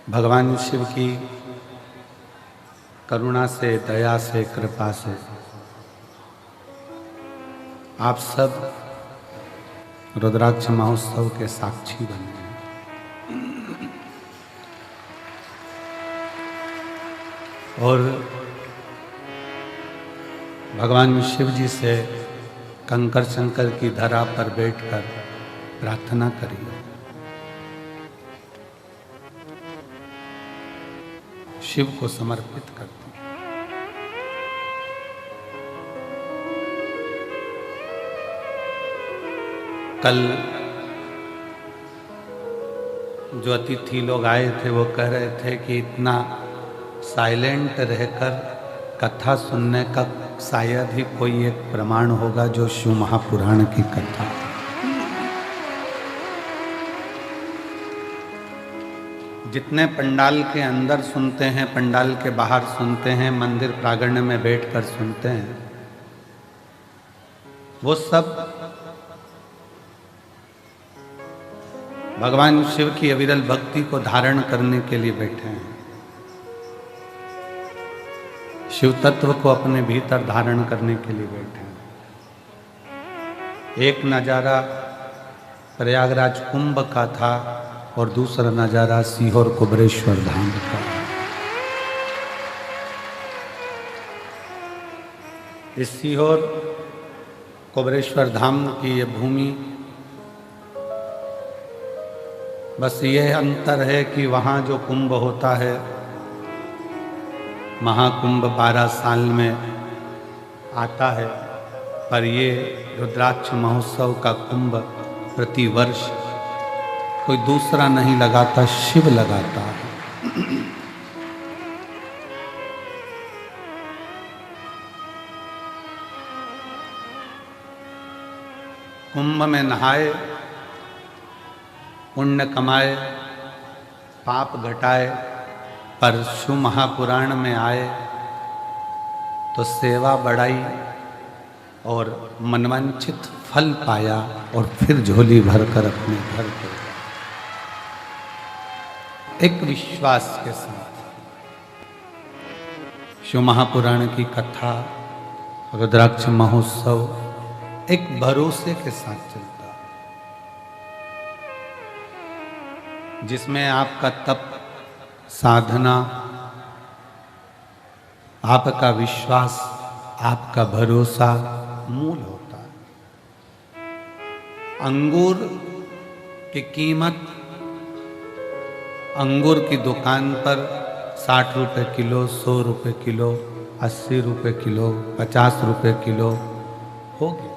भगवान शिव की करुणा से, दया से, कृपा से आप सब रुद्राक्ष महोत्सव के साक्षी बने हैं। और भगवान शिव जी से कंकर शंकर की धरा पर बैठकर प्रार्थना करिए। शिव को समर्पित करते हैं। कल जो अतिथि लोग आए थे वो कह रहे थे कि इतना साइलेंट रहकर कथा सुनने का शायद ही कोई एक प्रमाण होगा जो शिव महापुराण की कथा। जितने पंडाल के अंदर सुनते हैं, पंडाल के बाहर सुनते हैं, मंदिर प्रांगण में बैठकर सुनते हैं, वो सब भगवान शिव की अविरल भक्ति को धारण करने के लिए बैठे हैं। शिव तत्व को अपने भीतर धारण करने के लिए बैठे हैं। एक नजारा प्रयागराज कुंभ का था और दूसरा नजारा सीहोर कुबरेश्वर धाम का। इस सीहोर कुबरेश्वर धाम की ये भूमि, बस ये अंतर है कि वहाँ जो कुंभ होता है, महाकुंभ 12 साल में आता है, पर ये रुद्राक्ष महोत्सव का कुंभ प्रति वर्ष कोई दूसरा नहीं लगाता, शिव लगाता है। कुंभ में नहाए, पुण्य कमाए, पाप घटाए, पर शिव महापुराण में आए तो सेवा बढ़ाई और मनवांछित फल पाया और फिर झोली भरकर अपने घर गए। एक विश्वास के साथ शिव महापुराण की कथा, रुद्राक्ष महोत्सव एक भरोसे के साथ चलता, जिसमें आपका तप, साधना, आपका विश्वास, आपका भरोसा मूल होता है। अंगूर की कीमत अंगूर की दुकान पर 60 रुपए किलो, 100 रुपए किलो, 80 रुपए किलो, 50 रुपए किलो होगी।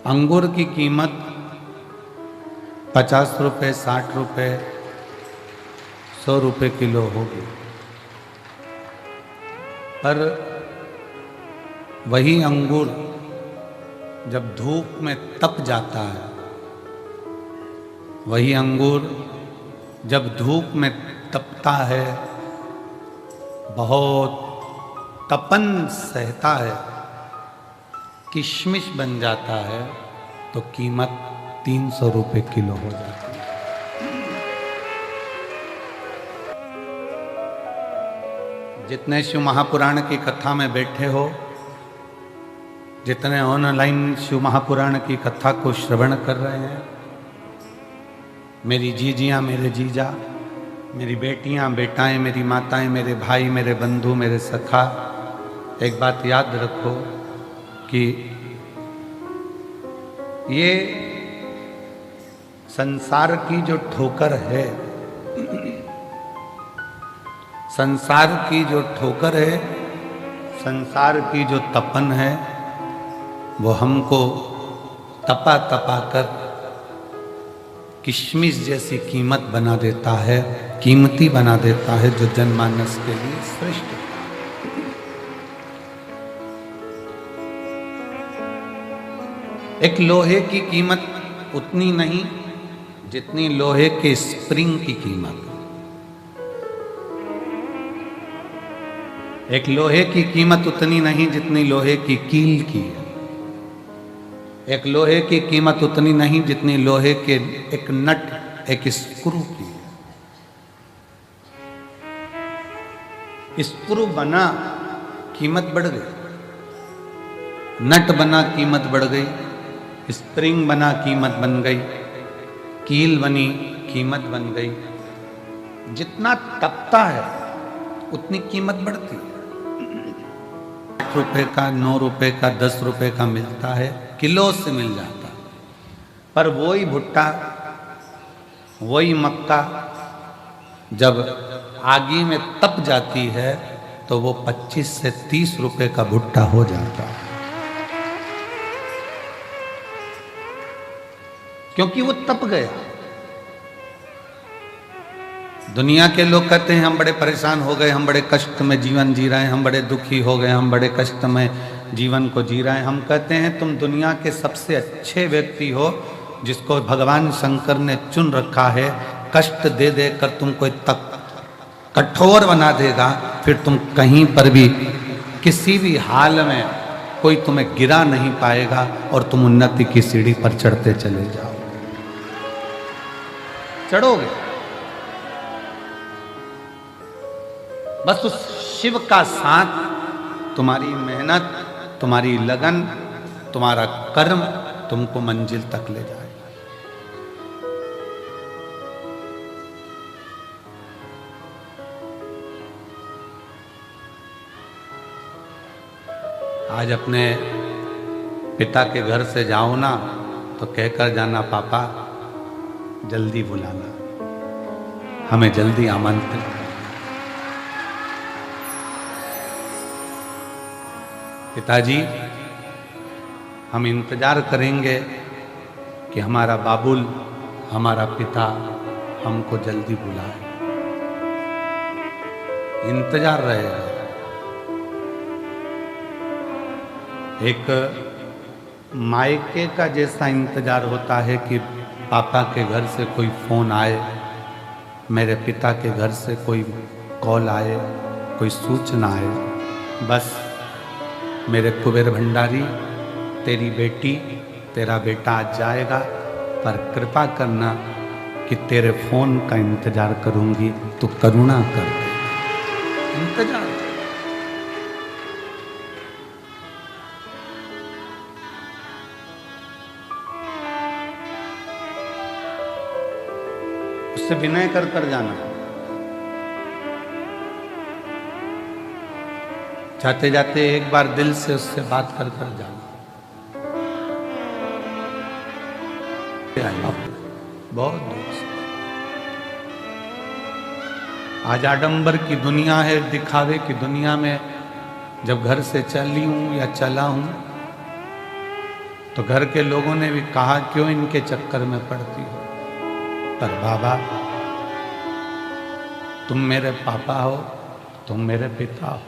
अंगूर की कीमत 50 रुपए, 60 रुपए, 100 रुपए किलो होगी, पर वही अंगूर जब धूप में तप जाता है, वही अंगूर जब धूप में तपता है, बहुत तपन सहता है, किशमिश बन जाता है, तो कीमत 300 रुपए किलो हो जाती है। जितने शिव महापुराण की कथा में बैठे हो, जितने ऑनलाइन शिव महापुराण की कथा को श्रवण कर रहे हैं, मेरी जीजियाँ, मेरे जीजा, मेरी बेटियाँ, बेटाएं, मेरी माताएं, मेरे भाई, मेरे बंधु, मेरे सखा, एक बात याद रखो कि ये संसार की जो ठोकर है, संसार की जो ठोकर है, संसार की जो तपन है, वो हमको तपा तपा कर किशमिश जैसी कीमत बना देता है, कीमती बना देता है, जो जनमानस के लिए श्रेष्ठ है। एक लोहे की कीमत उतनी नहीं जितनी लोहे के स्प्रिंग की कीमत। एक लोहे की कीमत उतनी नहीं जितनी लोहे की कील की है। एक लोहे की कीमत उतनी नहीं जितनी लोहे के एक नट, एक स्क्रू की है। स्क्रू बना, कीमत बढ़ गई। नट बना, कीमत बढ़ गई। स्प्रिंग बना, कीमत बन गई। कील बनी, कीमत बन गई। जितना तपता है उतनी कीमत बढ़ती है। 8 रुपए का, 9 रुपए का, 10 रुपए का मिलता है, किलो से मिल जाता है। पर वही भुट्टा, वही मक्का जब आगी में तप जाती है तो वो 25 से 30 रुपए का भुट्टा हो जाता है, क्योंकि वो तप गया। दुनिया के लोग कहते हैं हम बड़े परेशान हो गए, हम बड़े कष्ट में जीवन जी रहे हैं, हम बड़े दुखी हो गए, हम बड़े कष्ट में जीवन को जी रहे हैं। हम कहते हैं तुम दुनिया के सबसे अच्छे व्यक्ति हो जिसको भगवान शंकर ने चुन रखा है। कष्ट दे दे कर तुमको तक कठोर बना देगा, फिर तुम कहीं पर भी किसी भी हाल में कोई तुम्हें गिरा नहीं पाएगा और तुम उन्नति की सीढ़ी पर चढ़ते चले जाओ। चढ़ोगे, बस उस शिव का साथ, तुम्हारी मेहनत, तुम्हारी लगन, तुम्हारा कर्म तुमको मंजिल तक ले जाएगा। आज अपने पिता के घर से जाओ ना तो कहकर जाना, पापा जल्दी बुलाना, हमें जल्दी आमंत्रित। पिताजी हम इंतजार करेंगे कि हमारा बाबुल, हमारा पिता हमको जल्दी बुलाए। इंतजार रहेगा। एक मायके का जैसा इंतजार होता है कि पापा के घर से कोई फोन आए, मेरे पिता के घर से कोई कॉल आए, कोई सूचना आए। बस मेरे कुबेर भंडारी, तेरी बेटी, तेरा बेटा आज जाएगा, पर कृपा करना कि तेरे फोन का इंतजार करूंगी, तू करुणा कर दे। इंतजार। उससे विनय कर कर जाना। जाते जाते एक बार दिल से उससे बात कर कर जाना। बहुत दूर से। आज आडंबर की दुनिया है, दिखावे की दुनिया में जब घर से चली हूं या चला हूं तो घर के लोगों ने भी कहा क्यों इनके चक्कर में पड़ती हो। पर बाबा तुम मेरे पापा हो, तुम मेरे पिता हो।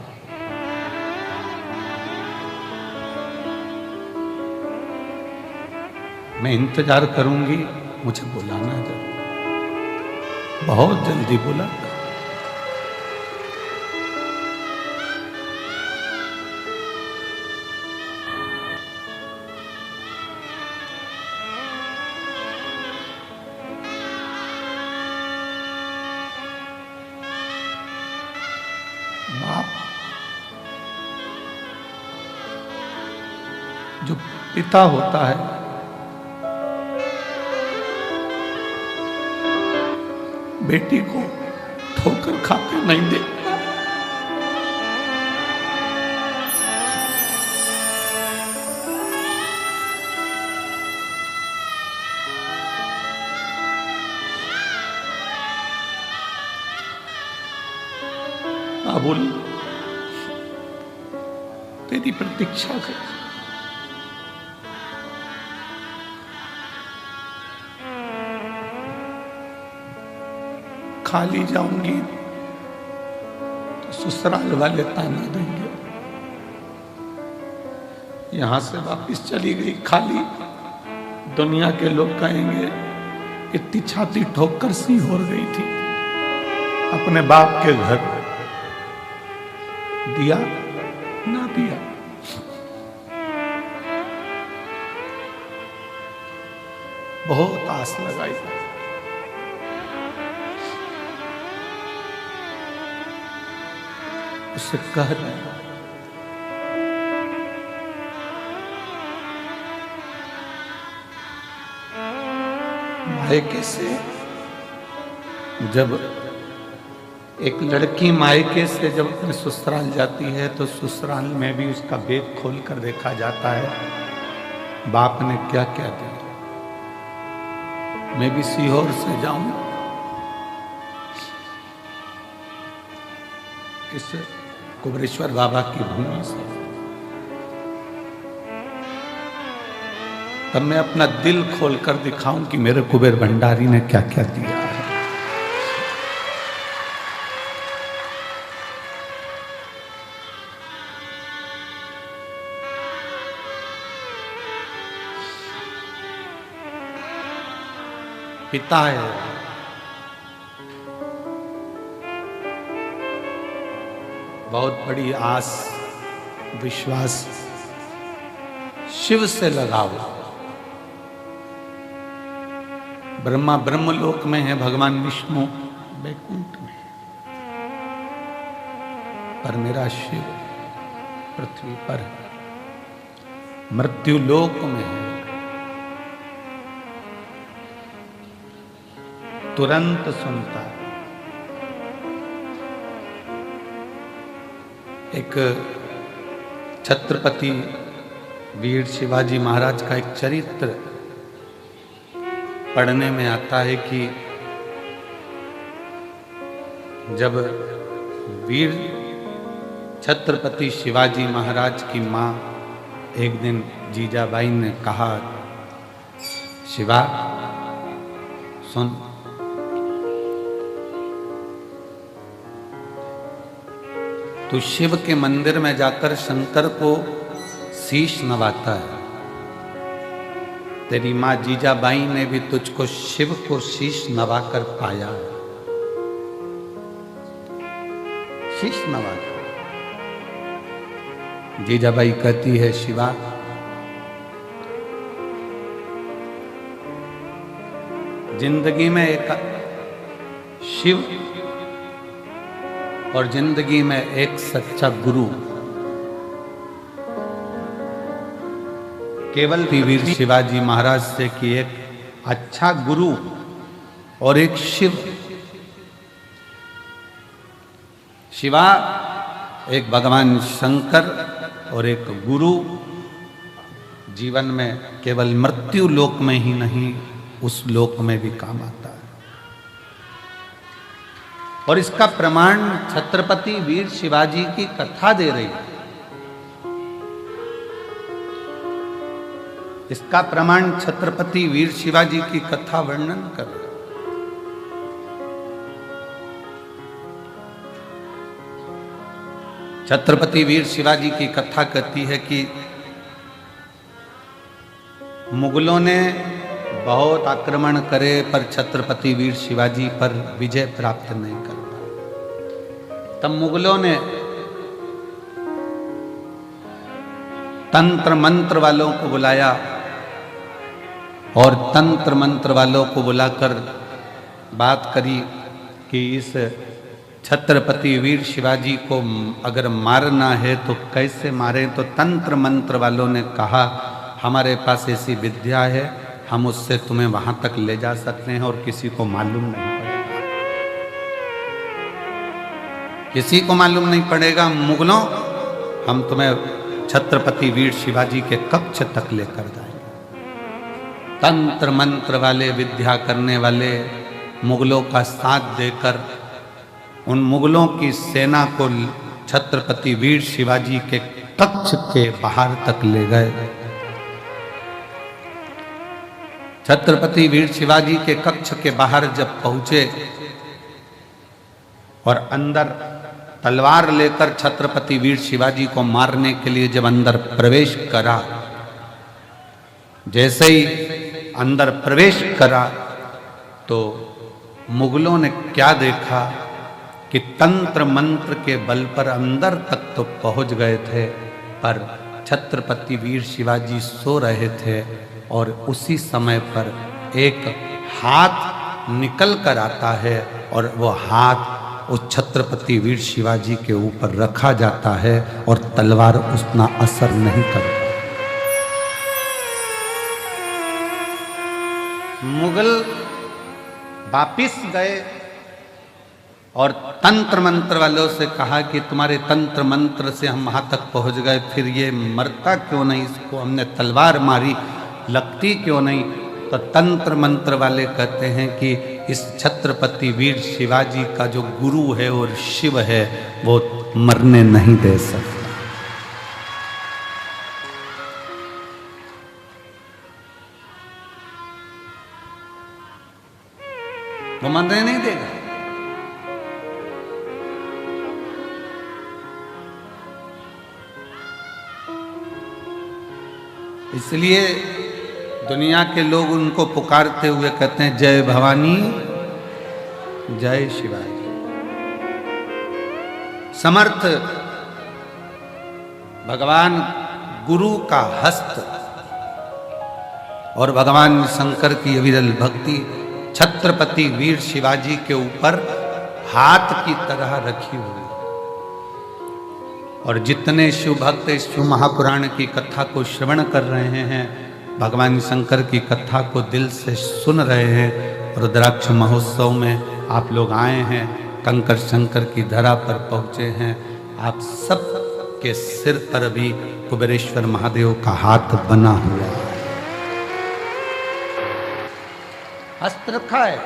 मैं इंतजार करूंगी, मुझे बुलाना जरूर, बहुत जल्दी बुलाना। बाप जो पिता होता है बेटी को ठोकर खाकर नहीं देखता। बाबुल तेरी प्रतीक्षा कर, खाली जाऊंगी तो ससुराल वाले ताना देंगे, यहां से वापिस चली गई खाली, दुनिया के लोग कहेंगे इतनी छाती ठोक कर सी हो गई थी, अपने बाप के घर दिया ना दिया। बहुत आस लगाई, उससे कह रहे मायके से जब एक लड़की मायके से जब अपने ससुराल जाती है तो ससुराल में भी उसका बैग खोल कर देखा जाता है बाप ने क्या क्या दिया। मैं भी सीहोर से जाऊं इस कुबरेश्वर बाबा की भूमि से, तब मैं अपना दिल खोलकर दिखाऊं कि मेरे कुबेर भंडारी ने क्या क्या दिया है। पिता है, बहुत बड़ी आस विश्वास शिव से लगाओ। ब्रह्मा ब्रह्मलोक में है, भगवान विष्णु वैकुंठ में, पर मेरा शिव पृथ्वी पर मृत्यु लोक में है। तुरंत सुनता है। एक छत्रपति वीर शिवाजी महाराज का एक चरित्र पढ़ने में आता है कि जब वीर छत्रपति शिवाजी महाराज की मां एक दिन जीजाबाई ने कहा, शिवा सुन, तू शिव के मंदिर में जाकर शंकर को शीश नवाता है। तेरी मां जीजाबाई ने भी तुझको शिव को शीश नवाकर पाया है। शीश नवाकर जीजाबाई कहती है, शिवा जिंदगी में एक शिव और जिंदगी में एक सच्चा गुरु, केवल वीर शिवाजी महाराज से कि एक अच्छा गुरु और एक शिव। शिवा एक भगवान शंकर और एक गुरु जीवन में केवल मृत्यु लोक में ही नहीं, उस लोक में भी काम आता है। और इसका प्रमाण छत्रपति वीर शिवाजी की कथा दे रही है। इसका प्रमाण छत्रपति वीर शिवाजी की कथा वर्णन कर रही है। छत्रपति वीर शिवाजी की कथा कहती है कि मुगलों ने बहुत आक्रमण करे पर छत्रपति वीर शिवाजी पर विजय प्राप्त नहीं कर पाए। तब मुगलों ने तंत्र मंत्र वालों को बुलाया और तंत्र मंत्र वालों को बुलाकर बात करी कि इस छत्रपति वीर शिवाजी को अगर मारना है तो कैसे मारें। तो तंत्र मंत्र वालों ने कहा, हमारे पास ऐसी विद्या है, हम उससे तुम्हें वहां तक ले जा सकते हैं और किसी को मालूम नहीं पड़ेगा। किसी को मालूम नहीं पड़ेगा। मुगलों, हम तुम्हें छत्रपति वीर शिवाजी के कक्ष तक लेकर जाएंगे। तंत्र मंत्र वाले, विद्या करने वाले मुगलों का साथ देकर उन मुगलों की सेना को छत्रपति वीर शिवाजी के कक्ष के बाहर तक ले गए। छत्रपति वीर शिवाजी के कक्ष के बाहर जब पहुंचे और अंदर तलवार लेकर छत्रपति वीर शिवाजी को मारने के लिए जब अंदर प्रवेश करा, जैसे ही अंदर प्रवेश करा तो मुगलों ने क्या देखा कि तंत्र मंत्र के बल पर अंदर तक तो पहुंच गए थे, पर छत्रपति वीर शिवाजी सो रहे थे और उसी समय पर एक हाथ निकल कर आता है और वो हाथ उस छत्रपति वीर शिवाजी के ऊपर रखा जाता है और तलवार उतना असर नहीं करता। मुगल वापिस गए और तंत्र मंत्र वालों से कहा कि तुम्हारे तंत्र मंत्र से हम वहां तक पहुंच गए, फिर ये मरता क्यों नहीं, इसको हमने तलवार मारी लगती क्यों नहीं। तो तंत्र मंत्र वाले कहते हैं कि इस छत्रपति वीर शिवाजी का जो गुरु है और शिव है वो मरने नहीं दे सकता। वो मरने नहीं देगा। इसलिए दुनिया के लोग उनको पुकारते हुए कहते हैं जय भवानी जय शिवाजी। समर्थ भगवान गुरु का हस्त और भगवान शंकर की अविरल भक्ति छत्रपति वीर शिवाजी के ऊपर हाथ की तरह रखी हुई। और जितने शिव भक्त इस शिव महापुराण की कथा को श्रवण कर रहे हैं, भगवान शंकर की कथा को दिल से सुन रहे हैं, रुद्राक्ष महोत्सव में आप लोग आए हैं, कंकर शंकर की धरा पर पहुंचे हैं, आप सब के सिर पर भी कुबेरेश्वर महादेव का हाथ बना हुआ है, हस्त रखा है।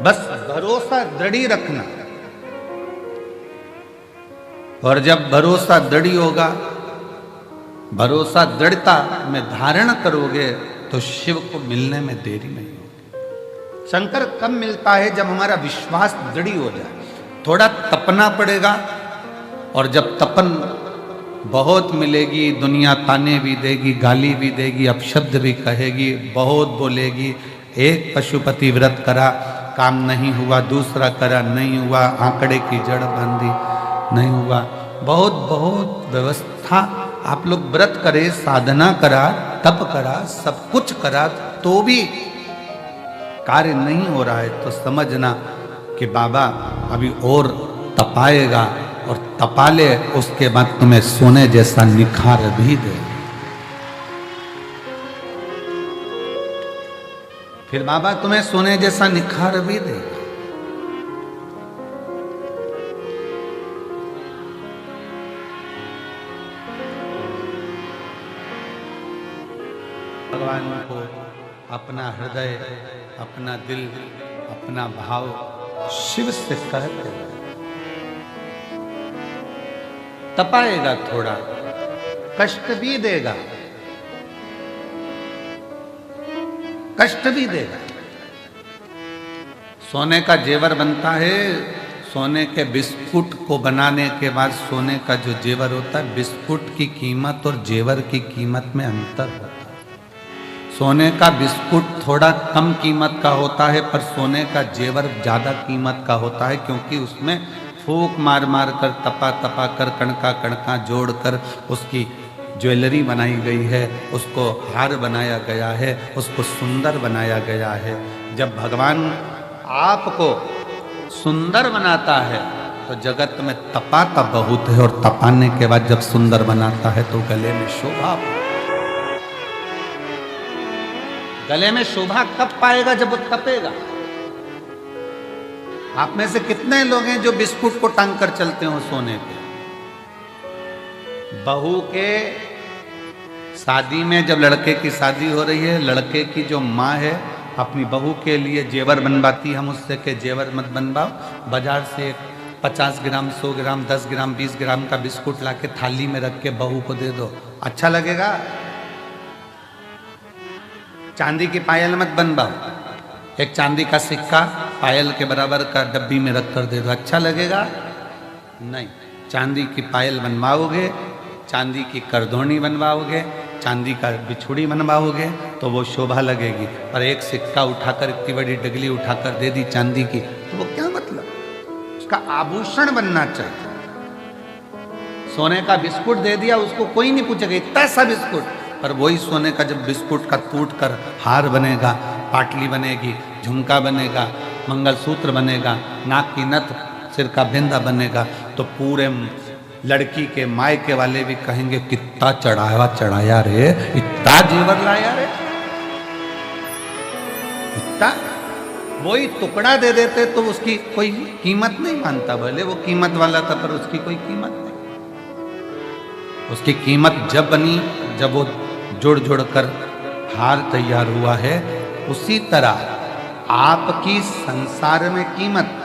बस भरोसा दृढ़ी रखना, और जब भरोसा दृढ़ी होगा, भरोसा दृढ़ता में धारण करोगे तो शिव को मिलने में देरी नहीं होगी। शंकर कब मिलता है? जब हमारा विश्वास दृढ़ हो जाए। थोड़ा तपना पड़ेगा, और जब तपन बहुत मिलेगी, दुनिया ताने भी देगी, गाली भी देगी, अपशब्द भी कहेगी, बहुत बोलेगी। एक पशुपति व्रत करा, काम नहीं हुआ, दूसरा करा, नहीं हुआ, आंकड़े की जड़ बांधी, नहीं हुआ। बहुत बहुत व्यवस्था, आप लोग व्रत करे, साधना करा, तप करा, सब कुछ करा, तो भी कार्य नहीं हो रहा है, तो समझना कि बाबा अभी और तपाएगा, और तपा ले, उसके बाद तुम्हें सोने जैसा निखार भी दे। फिर बाबा तुम्हें सोने जैसा निखार भी देगा। भगवान को अपना हृदय, अपना दिल, अपना भाव शिव से कहते हैं। तपाएगा, थोड़ा कष्ट भी देगा, कष्ट भी देगा। सोने का जेवर बनता है, सोने के बिस्कुट को बनाने के बाद सोने का जो जेवर होता है, बिस्कुट की कीमत और जेवर की कीमत में अंतर होता है। सोने का बिस्कुट थोड़ा कम कीमत का होता है, पर सोने का जेवर ज़्यादा कीमत का होता है, क्योंकि उसमें फूंक मार मार कर, तपा तपा कर, कणका कणका जोड़ कर उसकी ज्वेलरी बनाई गई है, उसको हार बनाया गया है, उसको सुंदर बनाया गया है। जब भगवान आपको सुंदर बनाता है तो जगत में तपाता बहुत है, और तपाने के बाद जब सुंदर बनाता है तो गले में शोभा। गले में शोभा कब पाएगा? जब वो तपेगा। आप में से कितने लोग हैं जो बिस्कुट को टांग कर चलते हो सोने पे? बहू के शादी में, जब लड़के की शादी हो रही है, लड़के की जो माँ है अपनी बहू के लिए जेवर बनवाती, हम उससे के जेवर मत बनवाओ, बाजार से 50 ग्राम, 100 ग्राम, 10 ग्राम, 20 ग्राम का बिस्कुट लाके थाली में रख के बहू को दे दो, अच्छा लगेगा? चांदी की पायल मत बनवाओ, एक चांदी का सिक्का पायल के बराबर का डब्बी में रख कर दे दो, अच्छा लगेगा? नहीं। चांदी की पायल बनवाओगे, चांदी की करधोनी बनवाओगे, चांदी का बिछुड़ी बनवाओगे तो वो शोभा लगेगी। और एक सिक्का उठाकर, इतनी बड़ी डगली उठाकर दे दी चांदी की, तो वो क्या मतलब? उसका आभूषण बनना चाहिए। सोने का बिस्कुट दे दिया, उसको कोई नहीं पूछेगा, इतना सा बिस्कुट, पर वही सोने का जब बिस्कुट का टूट कर हार बनेगा, पाटली बनेगी, झुमका बनेगा, मंगलसूत्र बनेगा, नाक की नथ, सिर का बिंदा बनेगा, तो पूरे लड़की के मायके वाले भी कहेंगे कितना चढ़ाया रे, इतना जेवर लाया रे, इतना। वही टुकड़ा दे देते तो उसकी कोई कीमत नहीं मानता, भले वो कीमत वाला था पर उसकी कोई कीमत नहीं। उसकी कीमत जब बनी जब वो जुड़ कर हार तैयार हुआ है। उसी तरह आपकी संसार में कीमत,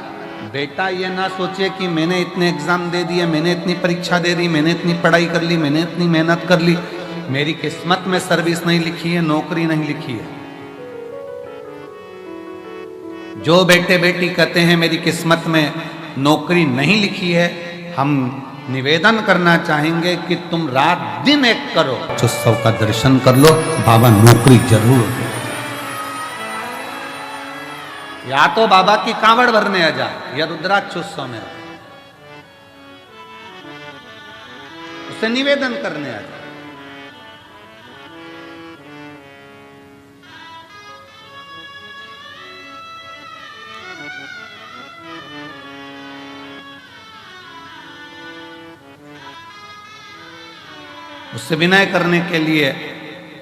बेटा ये ना सोचे कि मैंने इतने एग्जाम दे दिए, मैंने इतनी परीक्षा दे दी, मैंने इतनी पढ़ाई कर ली, मैंने इतनी मेहनत कर ली, मेरी किस्मत में सर्विस नहीं लिखी है, नौकरी नहीं लिखी है। जो बेटे बेटी कहते हैं मेरी किस्मत में नौकरी नहीं लिखी है, हम निवेदन करना चाहेंगे कि तुम रात दिन एक करो, उत्सव का दर्शन कर लो, बाबा नौकरी जरूर दे। या तो बाबा की कांवड़ भरने आ जाए या रुद्राक्ष उत्सव में उससे निवेदन करने आ जाए। उससे विनय करने के लिए,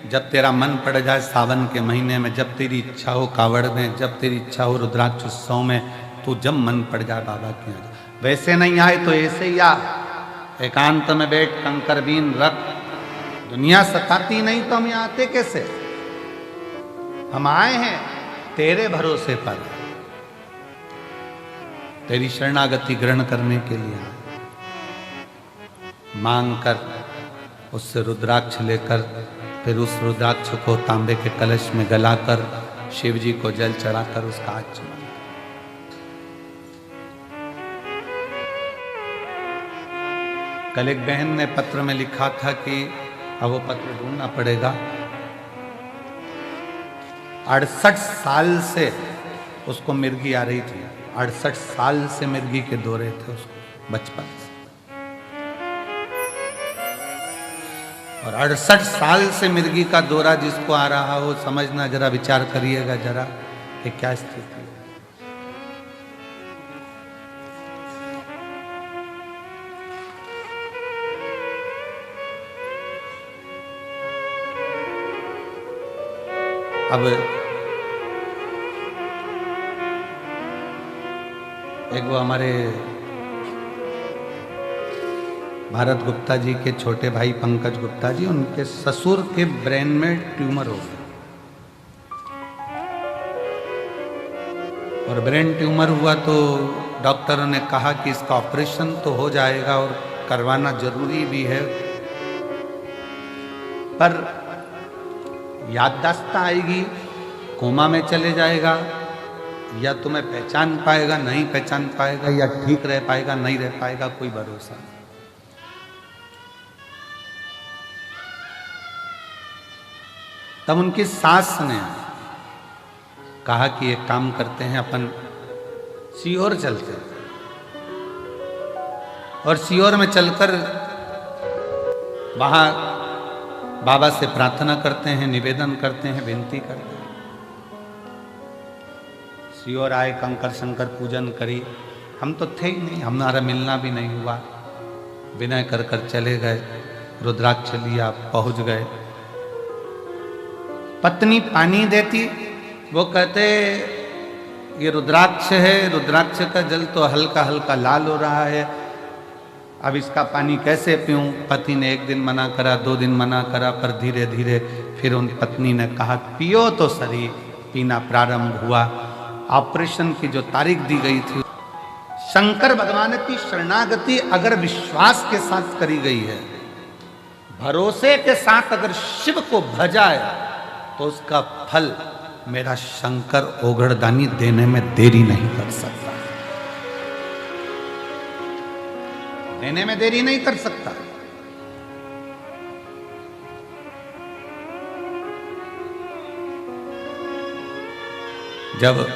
जब तेरा मन पड़ जाए सावन के महीने में, जब तेरी इच्छा हो कावड़ में, जब तेरी इच्छा हो रुद्राक्ष उत्सव में, तो जब मन पड़ जाए बाबा की आ जाए। वैसे नहीं आए तो ऐसे ही आ, एकांत में बैठ कंकर बीन रख, दुनिया सताती नहीं तो हम यहाँ आते कैसे? हम आए हैं तेरे भरोसे पर, तेरी शरणागति ग्रहण करने के लिए, मांग कर उससे रुद्राक्ष लेकर, फिर उस रुद्राक्ष को तांबे के कलश में गलाकर शिव जी को जल चढ़ाकर उसका आचमन। कल एक बहन ने पत्र में लिखा था कि अब वो पत्र ढूंढना पड़ेगा, 68 साल से उसको मिर्गी आ रही थी, 68 साल से मिर्गी के दौरे थे उसको बचपन से, और 68 साल से मिर्गी का दौरा जिसको आ रहा हो, समझना, जरा विचार करिएगा जरा कि क्या स्थिति है। अब एक वो हमारे भारत गुप्ता जी के छोटे भाई पंकज गुप्ता जी, उनके ससुर के ब्रेन में ट्यूमर हो गया, और ब्रेन ट्यूमर हुआ तो डॉक्टरों ने कहा कि इसका ऑपरेशन तो हो जाएगा और करवाना जरूरी भी है, पर याददाश्त आएगी, कोमा में चले जाएगा, या तुम्हें पहचान पाएगा नहीं पहचान पाएगा, या ठीक रह पाएगा नहीं रह पाएगा, कोई भरोसा नहीं। तब उनकी सास ने कहा कि एक काम करते हैं, अपन सीहोर चलते हैं, और सीहोर में चलकर वहां बाबा से प्रार्थना करते हैं, निवेदन करते हैं, विनती करते हैं। सीहोर आए, कंकर शंकर पूजन करी, हम तो थे ही नहीं, हमारा मिलना भी नहीं हुआ, विनय कर कर चले गए, रुद्राक्ष लिया, पहुंच गए। पत्नी पानी देती, वो कहते ये रुद्राक्ष है, रुद्राक्ष का जल तो हल्का हल्का लाल हो रहा है, अब इसका पानी कैसे पीऊं? पति ने एक दिन मना करा, 2 दिन मना करा, पर धीरे धीरे फिर उन पत्नी ने कहा पियो तो सही, पीना प्रारंभ हुआ। ऑपरेशन की जो तारीख दी गई थी, शंकर भगवान की शरणागति अगर विश्वास के साथ करी गई है, भरोसे के साथ अगर शिव को भजाए, तो उसका फल मेरा शंकर ओघड़दानी देने में देरी नहीं कर सकता, देने में देरी नहीं कर सकता। जब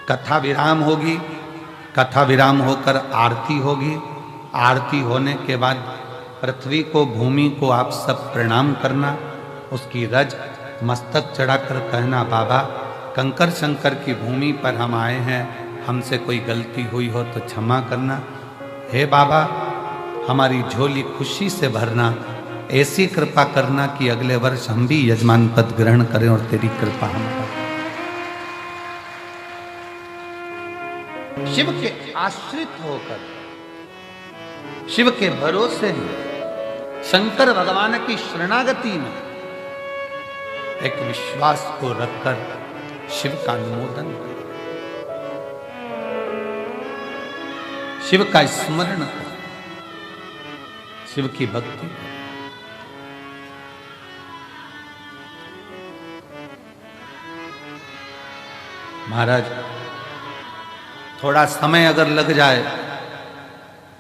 कथा विराम होगी, कथा विराम होकर आरती होगी, आरती होने के बाद पृथ्वी को, भूमि को आप सब प्रणाम करना, उसकी रज मस्तक चढ़ाकर कहना, बाबा कंकर शंकर की भूमि पर हम आए हैं, हमसे कोई गलती हुई हो तो क्षमा करना। हे बाबा हमारी झोली खुशी से भरना, ऐसी कृपा करना कि अगले वर्ष हम भी यजमान पद ग्रहण करें और तेरी कृपा हम पर। शिव के आश्रित होकर, शिव के भरोसे में, शंकर भगवान की शरणागति में एक विश्वास को रखकर शिव का अनुमोदन करें, शिव का स्मरण करें, शिव की भक्ति करें। महाराज थोड़ा समय अगर लग जाए,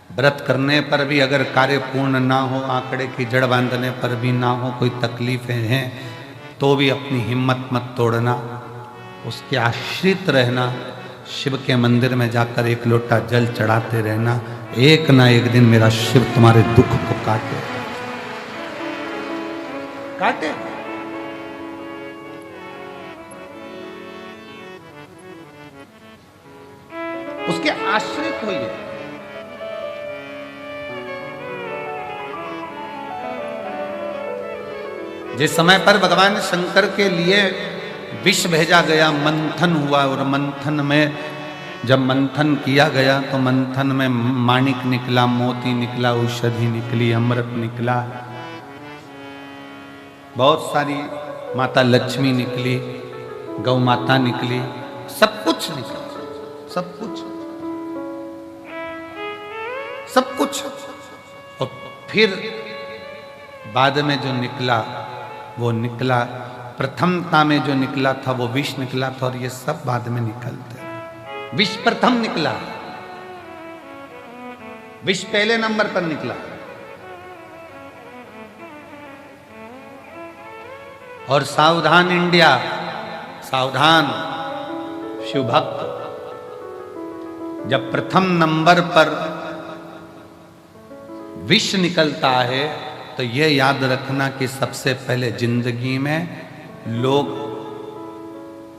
व्रत करने पर भी अगर कार्य पूर्ण ना हो, आंकड़े की जड़ बांधने पर भी ना हो, कोई तकलीफें हैं तो भी अपनी हिम्मत मत तोड़ना, उसके आश्रित रहना, शिव के मंदिर में जाकर एक लोटा जल चढ़ाते रहना। एक ना एक दिन मेरा शिव तुम्हारे दुख को काटे काटे। उसके आश्रित होइए। जिस समय पर भगवान शंकर के लिए विष भेजा गया, मंथन हुआ, और मंथन में जब मंथन किया गया तो मंथन में माणिक निकला, मोती निकला, औषधि निकली, अमृत निकला, बहुत सारी माता लक्ष्मी निकली, गौ माता निकली, सब कुछ निकला, सब कुछ सब कुछ। और फिर बाद में जो निकला वो निकला, प्रथमता में जो निकला था वो विष निकला था, और ये सब बाद में निकलते। विष प्रथम निकला, विष पहले नंबर पर निकला। और सावधान इंडिया, सावधान शिव भक्त, जब प्रथम नंबर पर विष निकलता है तो यह याद रखना कि सबसे पहले जिंदगी में लोग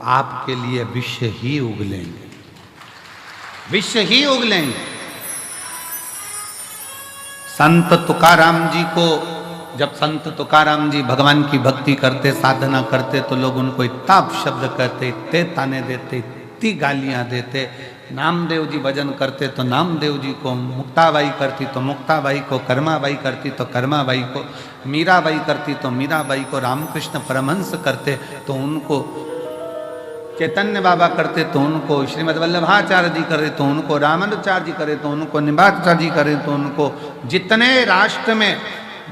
आपके लिए विष ही उगलेंगे, विष ही उगलेंगे। संत तुकाराम जी को, जब संत तुकाराम जी भगवान की भक्ति करते, साधना करते, तो लोग उनको इतना शब्द कहते, इतने ताने देते, इतनी गालियां देते। नामदेव जी भजन करते तो नामदेव जी को, मुक्ताबाई करती तो मुक्ताबाई को, कर्माबाई करती तो कर्माबाई को, मीराबाई करती तो मीराबाई को, रामकृष्ण परमहंस करते तो उनको, चैतन्य बाबा करते तो उनको, श्रीमद् वल्लभाचार्य जी करे तो उनको, रामानुजाचार्य जी करे तो उनको, निम्बाचार्य जी करे तो उनको। जितने राष्ट्र में,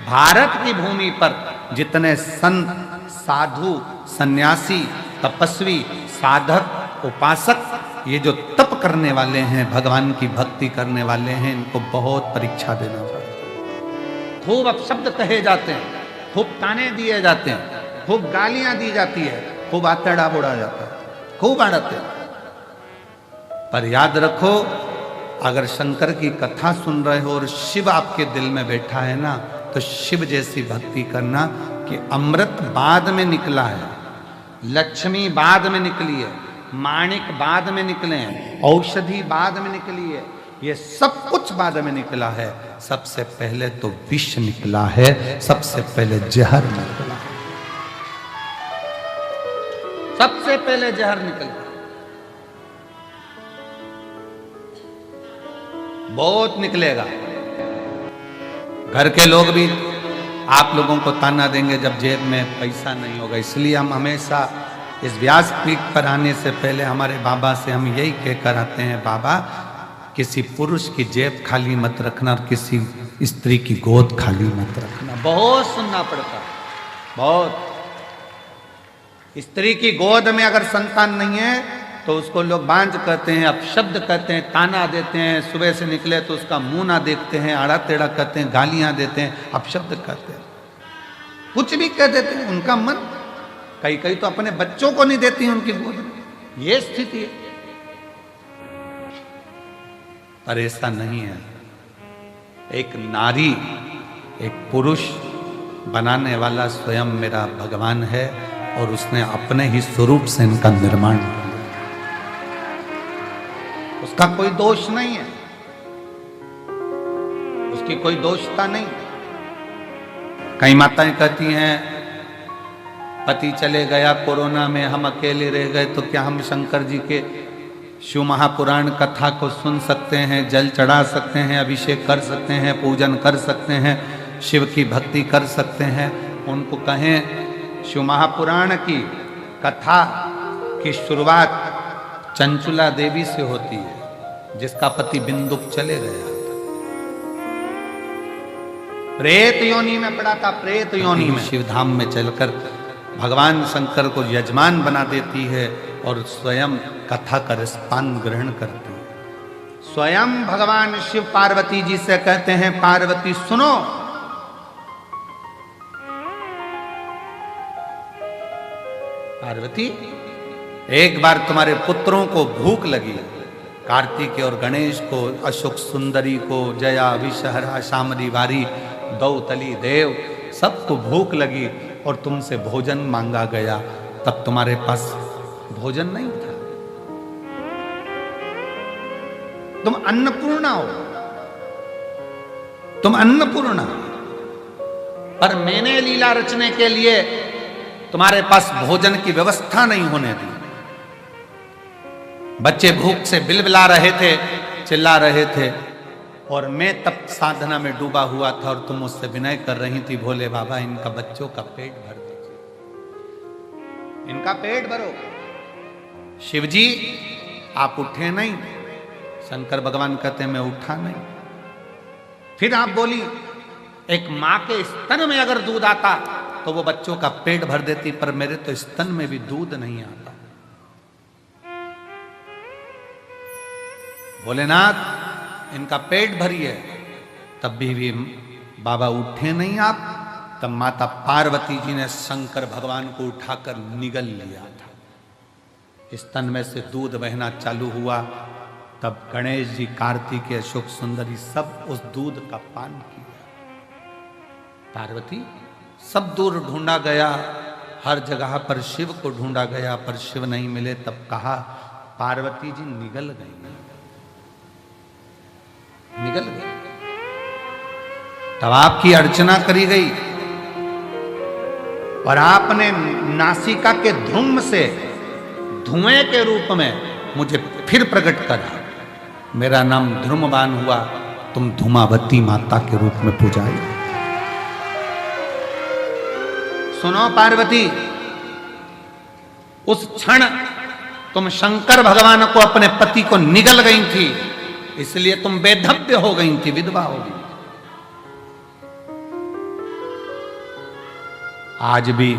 भारत की भूमि पर जितने संत, साधु, सन्यासी, तपस्वी, साधक, उपासक, ये जो तप करने वाले हैं, भगवान की भक्ति करने वाले हैं, इनको बहुत परीक्षा देना पड़ता है। खूब अपशब्द कहे जाते हैं, खूब ताने दिए जाते हैं, खूब गालियां दी जाती है, खूब आतड़ा बोड़ा जाता है, खूब आड़ते। पर याद रखो, अगर शंकर की कथा सुन रहे हो और शिव आपके दिल में बैठा है ना, तो शिव जैसी भक्ति करना कि अमृत बाद में निकला है, लक्ष्मी बाद में निकली है, माणिक बाद में निकले हैं, औषधि बाद में निकली है, ये सब कुछ बाद में निकला है। सबसे पहले तो विष निकला है, सबसे पहले जहर निकला, सबसे पहले जहर निकला। बहुत निकलेगा। घर के लोग भी आप लोगों को ताना देंगे जब जेब में पैसा नहीं होगा। इसलिए हम हमेशा इस व्यासपीठ पर आने से पहले हमारे बाबा से हम यही कहकर आते हैं, बाबा किसी पुरुष की जेब खाली मत रखना और किसी स्त्री की गोद खाली मत रखना। बहुत सुनना पड़ता, बहुत। स्त्री की गोद में अगर संतान नहीं है तो उसको लोग बांझ कहते हैं, अपशब्द कहते हैं, ताना देते हैं, सुबह से निकले तो उसका मुंह ना देखते हैं, आड़ा टेढ़ा कहते हैं, गालियां देते हैं, अपशब्द कहते हैं, कुछ भी कह देते हैं। उनका मन, कई कई तो अपने बच्चों को नहीं देती हैं उनकी गोद में, ये स्थिति है। पर ऐसा नहीं है। एक नारी एक पुरुष बनाने वाला स्वयं मेरा भगवान है और उसने अपने ही स्वरूप से इनका निर्माण किया। उसका कोई दोष नहीं है, उसकी कोई दोषता नहीं। कई माताएं कहती हैं पति चले गया कोरोना में, हम अकेले रह गए, तो क्या हम शंकर जी के शिव महापुराण कथा को सुन सकते हैं, जल चढ़ा सकते हैं, अभिषेक कर सकते हैं, पूजन कर सकते हैं, शिव की भक्ति कर सकते हैं? उनको कहें शिव महापुराण की कथा की शुरुआत चंचुला देवी से होती है, जिसका पति बिंदुक चले गया, प्रेत योनि में पड़ा था, प्रेत योनि में। शिव धाम में चलकर भगवान शंकर को यजमान बना देती है और स्वयं कथा का रसपान ग्रहण करती है। स्वयं भगवान शिव पार्वती जी से कहते हैं पार्वती सुनो, पार्वती एक बार तुम्हारे पुत्रों को भूख लगी, कार्तिक और गणेश को, अशोक सुंदरी को, जया विषहरा शामरी वारी दौतली देव सबको भूख लगी और तुमसे भोजन मांगा गया, तब तुम्हारे पास भोजन नहीं था। तुम अन्नपूर्णा हो, तुम अन्नपूर्णा, पर मैंने लीला रचने के लिए तुम्हारे पास भोजन की व्यवस्था नहीं होने दी। बच्चे भूख से बिलबिला रहे थे, चिल्ला रहे थे, और मैं तब साधना में डूबा हुआ था और तुम मुझसे विनय कर रही थी, भोले बाबा इनका बच्चों का पेट भर दीजिए, इनका पेट भरो। शिवजी आप उठे नहीं, शंकर भगवान कहते मैं उठा नहीं। फिर आप बोली एक मां के स्तन में अगर दूध आता तो वो बच्चों का पेट भर देती, पर मेरे तो स्तन में भी दूध नहीं आता। भोलेनाथ इनका पेट भरिए, तब भी बाबा उठे नहीं आप। तब माता पार्वती जी ने शंकर भगवान को उठाकर निगल लिया था, स्तन में से दूध बहना चालू हुआ। तब गणेश जी, कार्तिकेय, अशोक सुंदरी सब उस दूध का पान किया। पार्वती सब दूर ढूंढा गया, हर जगह पर शिव को ढूंढा गया, पर शिव नहीं मिले। तब कहा पार्वती जी निगल गई, निगल गई। तब आपकी अर्चना करी गई और आपने नासिका के धूम से धुएं के रूप में मुझे फिर प्रकट करा। मेरा नाम ध्रुमबान हुआ, तुम धूमावती माता के रूप में पूजाई। सुनो पार्वती, उस क्षण तुम शंकर भगवान को, अपने पति को निगल गई थी, इसलिए तुम बेधव्य हो गई थी, विधवा हो गई। आज भी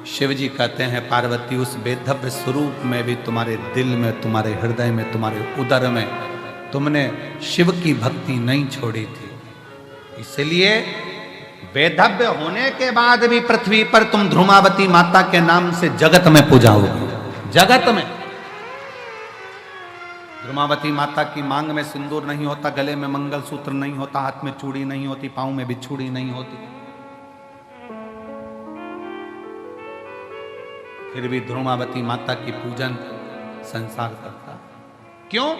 शिव जी कहते हैं पार्वती उस बेधव्य स्वरूप में भी तुम्हारे दिल में, तुम्हारे हृदय में, तुम्हारे उदर में तुमने शिव की भक्ति नहीं छोड़ी थी। इसलिए बेधव्य होने के बाद भी पृथ्वी पर तुम ध्रुमावती माता के नाम से जगत में पूजाओगे। जगत में ध्रुमावती माता की मांग में सिंदूर नहीं होता, गले में मंगलसूत्र नहीं होता, हाथ में चूड़ी नहीं होती, पांव में बिछुड़ी नहीं होती, फिर भी ध्रुमावती माता की पूजन संसार करता। क्यों?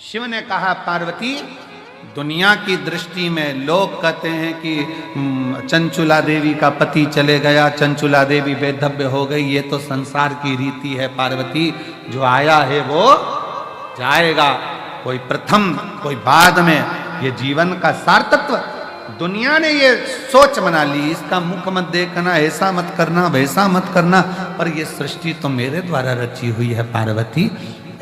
शिव ने कहा पार्वती, दुनिया की दृष्टि में लोग कहते हैं कि चंचुला देवी का पति चले गया, चंचुला देवी बेधव्य हो गई, ये तो संसार की रीति है पार्वती, जो आया है वो जाएगा, कोई प्रथम कोई बाद में, ये जीवन का सार तत्व। दुनिया ने ये सोच बना ली, इसका मुख मत देखना, ऐसा मत करना, वैसा मत करना, पर ये सृष्टि तो मेरे द्वारा रची हुई है पार्वती।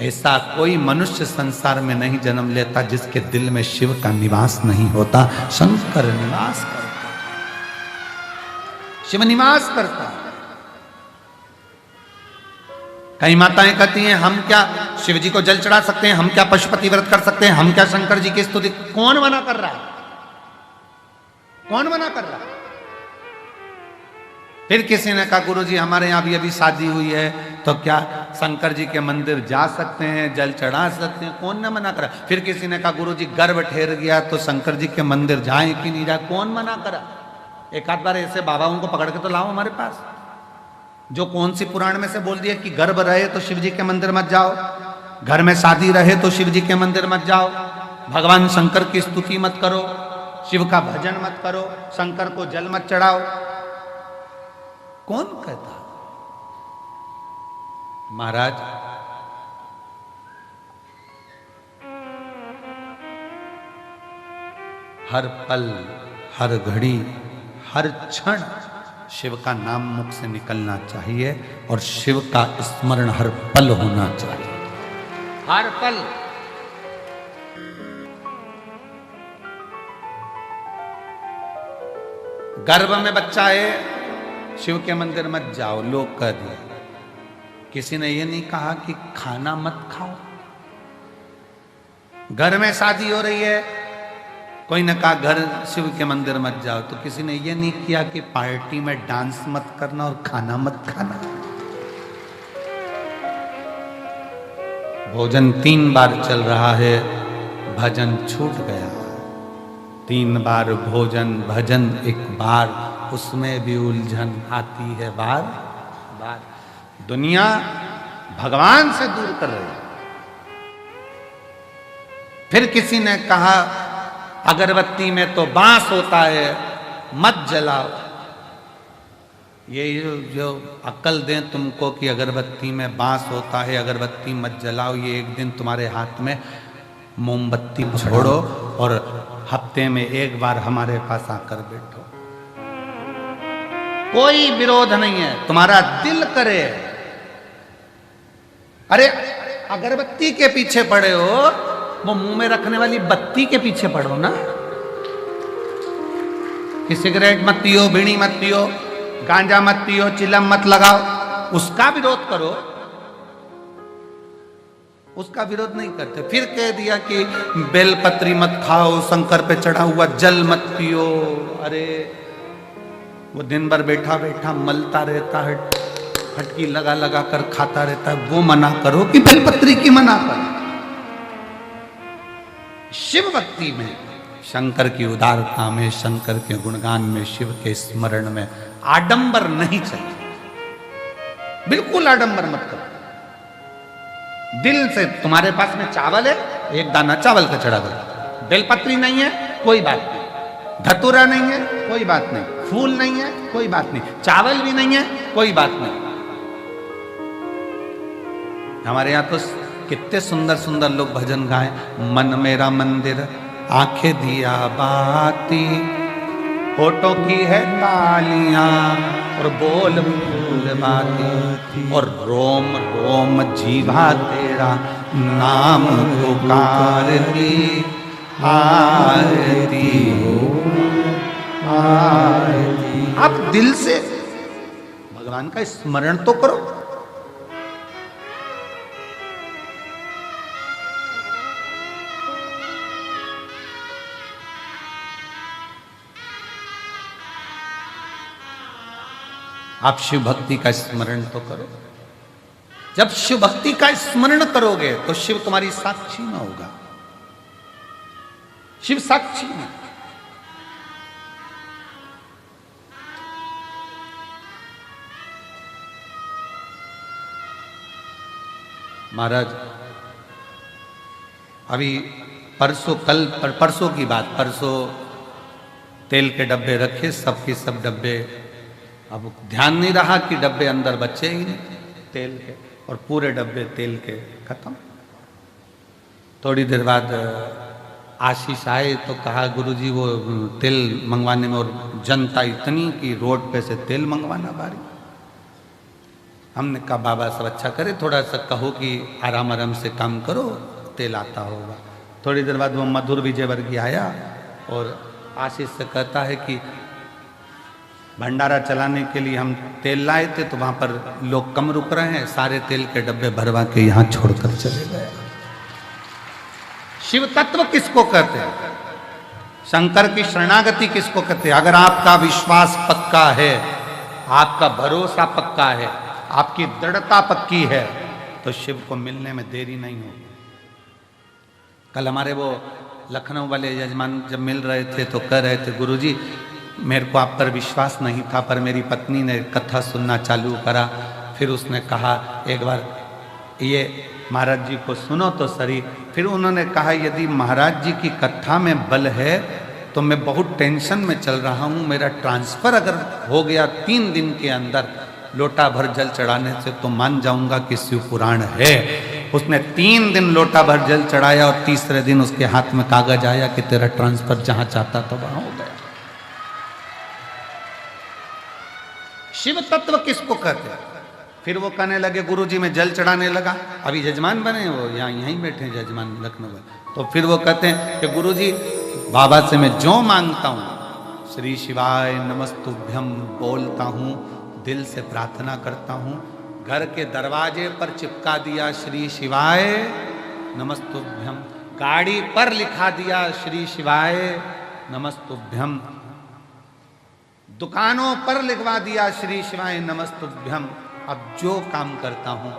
ऐसा कोई मनुष्य संसार में नहीं जन्म लेता जिसके दिल में शिव का निवास नहीं होता। शंकर निवास करता, शिव निवास करता। कई माताएं कहती हैं हम क्या शिव जी को जल चढ़ा सकते हैं, हम क्या पशुपति व्रत कर सकते हैं, हम क्या शंकर जी की स्तुति। कौन मना कर रहा है? कौन मना कर रहा है? फिर किसी ने कहा गुरुजी हमारे यहाँ भी अभी शादी हुई है, तो क्या शंकर जी के मंदिर जा सकते हैं, जल चढ़ा सकते हैं? कौन ने मना करा? फिर किसी ने कहा गुरुजी गर्भ ठहर गया तो शंकर जी के मंदिर जाए कि नहीं जाए? कौन मना करा? एक आध बार ऐसे बाबाओं को पकड़ के तो लाओ हमारे पास, जो कौन सी पुराण में से बोल दिया कि गर्भ रहे तो शिव जी के मंदिर मत जाओ, घर में शादी रहे तो शिव जी के मंदिर मत जाओ, भगवान शंकर की स्तुति मत करो, शिव का भजन मत करो, शंकर को जल मत चढ़ाओ। कौन कहता? महाराज हर पल, हर घड़ी, हर क्षण शिव का नाम मुख से निकलना चाहिए और शिव का स्मरण हर पल होना चाहिए, हर पल। गर्भ में बच्चा है, शिव के मंदिर मत जाओ, लोग कह दिए। किसी ने ये नहीं कहा कि खाना मत खाओ। घर में शादी हो रही है, कोई ने कहा घर शिव के मंदिर मत जाओ, तो किसी ने ये नहीं किया कि पार्टी में डांस मत करना और खाना मत खाना। भोजन 3 बार चल रहा है, भजन छूट गया। 3 बार भोजन भजन 1 बार, उसमें भी उलझन आती है बार बार। दुनिया भगवान से दूर कर रही है। फिर किसी ने कहा अगरबत्ती में तो बांस होता है, मत जलाओ। ये जो अक्ल दें तुमको कि अगरबत्ती में बांस होता है, अगरबत्ती मत जलाओ, ये एक दिन तुम्हारे हाथ में मोमबत्ती छोड़ो और हफ्ते में 1 बार हमारे पास आकर बैठो। कोई विरोध नहीं है, तुम्हारा दिल करे। अरे अगरबत्ती के पीछे पड़े हो, वो मुंह में रखने वाली बत्ती के पीछे पड़ो ना। कि सिगरेट मत पियो, बीड़ी मत पियो, गांजा मत पियो, चिलम मत लगाओ, उसका विरोध करो। उसका विरोध नहीं करते। फिर कह दिया कि बेलपत्री मत खाओ, शंकर पे चढ़ा हुआ जल मत पियो। अरे वो दिन भर बैठा बैठा मलता रहता है, फटकी लगा लगा कर खाता रहता है, वो मना करो कि बेलपत्री की मना करो। शिव भक्ति में, शंकर की उदारता में, शंकर के गुणगान में, शिव के स्मरण में आडंबर नहीं चाहिए। बिल्कुल आडंबर मत करो। दिल से, तुम्हारे पास में चावल है, 1 दाना चावल का चढ़ा दो। बेलपत्री नहीं है, कोई बात नहीं। धतूरा नहीं है, कोई बात नहीं। फूल नहीं है, कोई बात नहीं। चावल भी नहीं है, कोई बात नहीं। हमारे यहाँ तो कितने सुंदर सुंदर लोग भजन गाएं। मन मेरा मंदिर, आंखें दिया बाती, होठों की है तालियां और बोल फूल बाती, और रोम रोम जीभा तेरा नाम पुकारती, आरती आरती। आप दिल से भगवान का स्मरण तो करो। आप शिव भक्ति का स्मरण तो करो। जब शिव भक्ति का स्मरण करोगे तो शिव तुम्हारी साक्षी में होगा। शिव साक्षी में। महाराज अभी परसों की बात, परसों तेल के डब्बे रखे, सबके सब डब्बे, अब ध्यान नहीं रहा कि डब्बे अंदर बचे ही नहीं तेल के, और पूरे डब्बे तेल के खत्म। थोड़ी देर बाद आशीष आए तो कहा गुरुजी वो तेल मंगवाने में, और जनता इतनी कि रोड पे से तेल मंगवाना बारी। हमने कहा बाबा सब अच्छा करे, थोड़ा सा कहो कि आराम आराम से काम करो, तेल आता होगा। थोड़ी देर बाद वो मधुर विजयवर्गीय आया और आशीष से कहता है कि भंडारा चलाने के लिए हम तेल लाए थे, तो वहां पर लोग कम रुक रहे हैं, सारे तेल के डब्बे भरवा के यहाँ छोड़कर चले गए। शिव तत्व किसको कहते हैं? शंकर की शरणागति किसको कहते हैं? अगर आपका विश्वास पक्का है आपका भरोसा पक्का है, आपकी दृढ़ता पक्की है, तो शिव को मिलने में देरी नहीं होगी। कल हमारे वो लखनऊ वाले यजमान जब मिल रहे थे तो कह रहे थे, गुरुजी मेरे को आप पर विश्वास नहीं था, पर मेरी पत्नी ने कथा सुनना चालू करा, फिर उसने कहा एक बार ये महाराज जी को सुनो तो सही। फिर उन्होंने कहा यदि महाराज जी की कथा में बल है तो मैं बहुत टेंशन में चल रहा हूँ, मेरा ट्रांसफर अगर हो गया 3 दिन के अंदर लोटा भर जल चढ़ाने से तो मान जाऊंगा कि शिव पुराण है। उसने 3 दिन लोटा भर जल चढ़ाया और तीसरे दिन उसके हाथ में कागज आया कि तेरा ट्रांसफर जहां चाहता था वहां हो गया। शिव तत्व किसको कहते हैं? फिर वो कहने लगे गुरुजी मैं जल चढ़ाने लगा, अभी यजमान बने वो यहीं बैठे यजमान लखनऊ में, तो फिर वो कहते हैं कि गुरुजी बाबा से मैं जो मांगता हूं श्री शिवाय नमस्तुभ्यम बोलता हूं, दिल से प्रार्थना करता हूं, घर के दरवाजे पर चिपका दिया श्री शिवाय नमस्तुभ्यम, गाड़ी पर लिखा दिया श्री शिवाय नमस्तुभ्यम, दुकानों पर लिखवा दिया श्री शिवाय नमस्तुभ्यम। अब जो काम करता हूं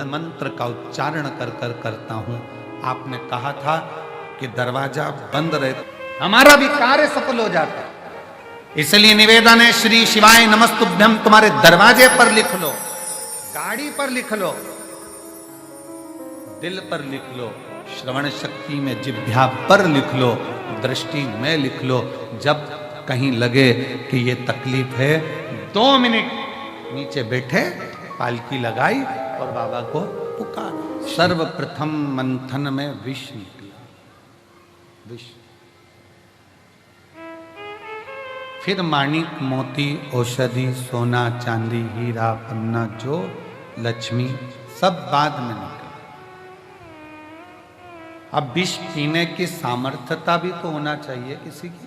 मंत्र का उच्चारण कर कर करता हूं। आपने कहा था कि दरवाजा बंद रहे, हमारा भी कार्य सफल हो जाता है, इसलिए निवेदन है श्री शिवाय नमस्तुभ्यम तुम्हारे दरवाजे पर लिख लो, गाड़ी पर लिख लो, दिल पर लिख लो, श्रवण शक्ति में जिह्वा पर लिख लो, दृष्टि में लिख लो। जब कहीं लगे कि ये तकलीफ है 2 मिनट नीचे बैठे, पालकी लगाई और बाबा को पुकार। सर्वप्रथम मंथन में विष निकला, विष, फिर माणिक मोती औषधि सोना चांदी हीरा पन्ना जो लक्ष्मी सब बाद में निकला। अब विष पीने की सामर्थ्यता भी तो होना चाहिए किसी की।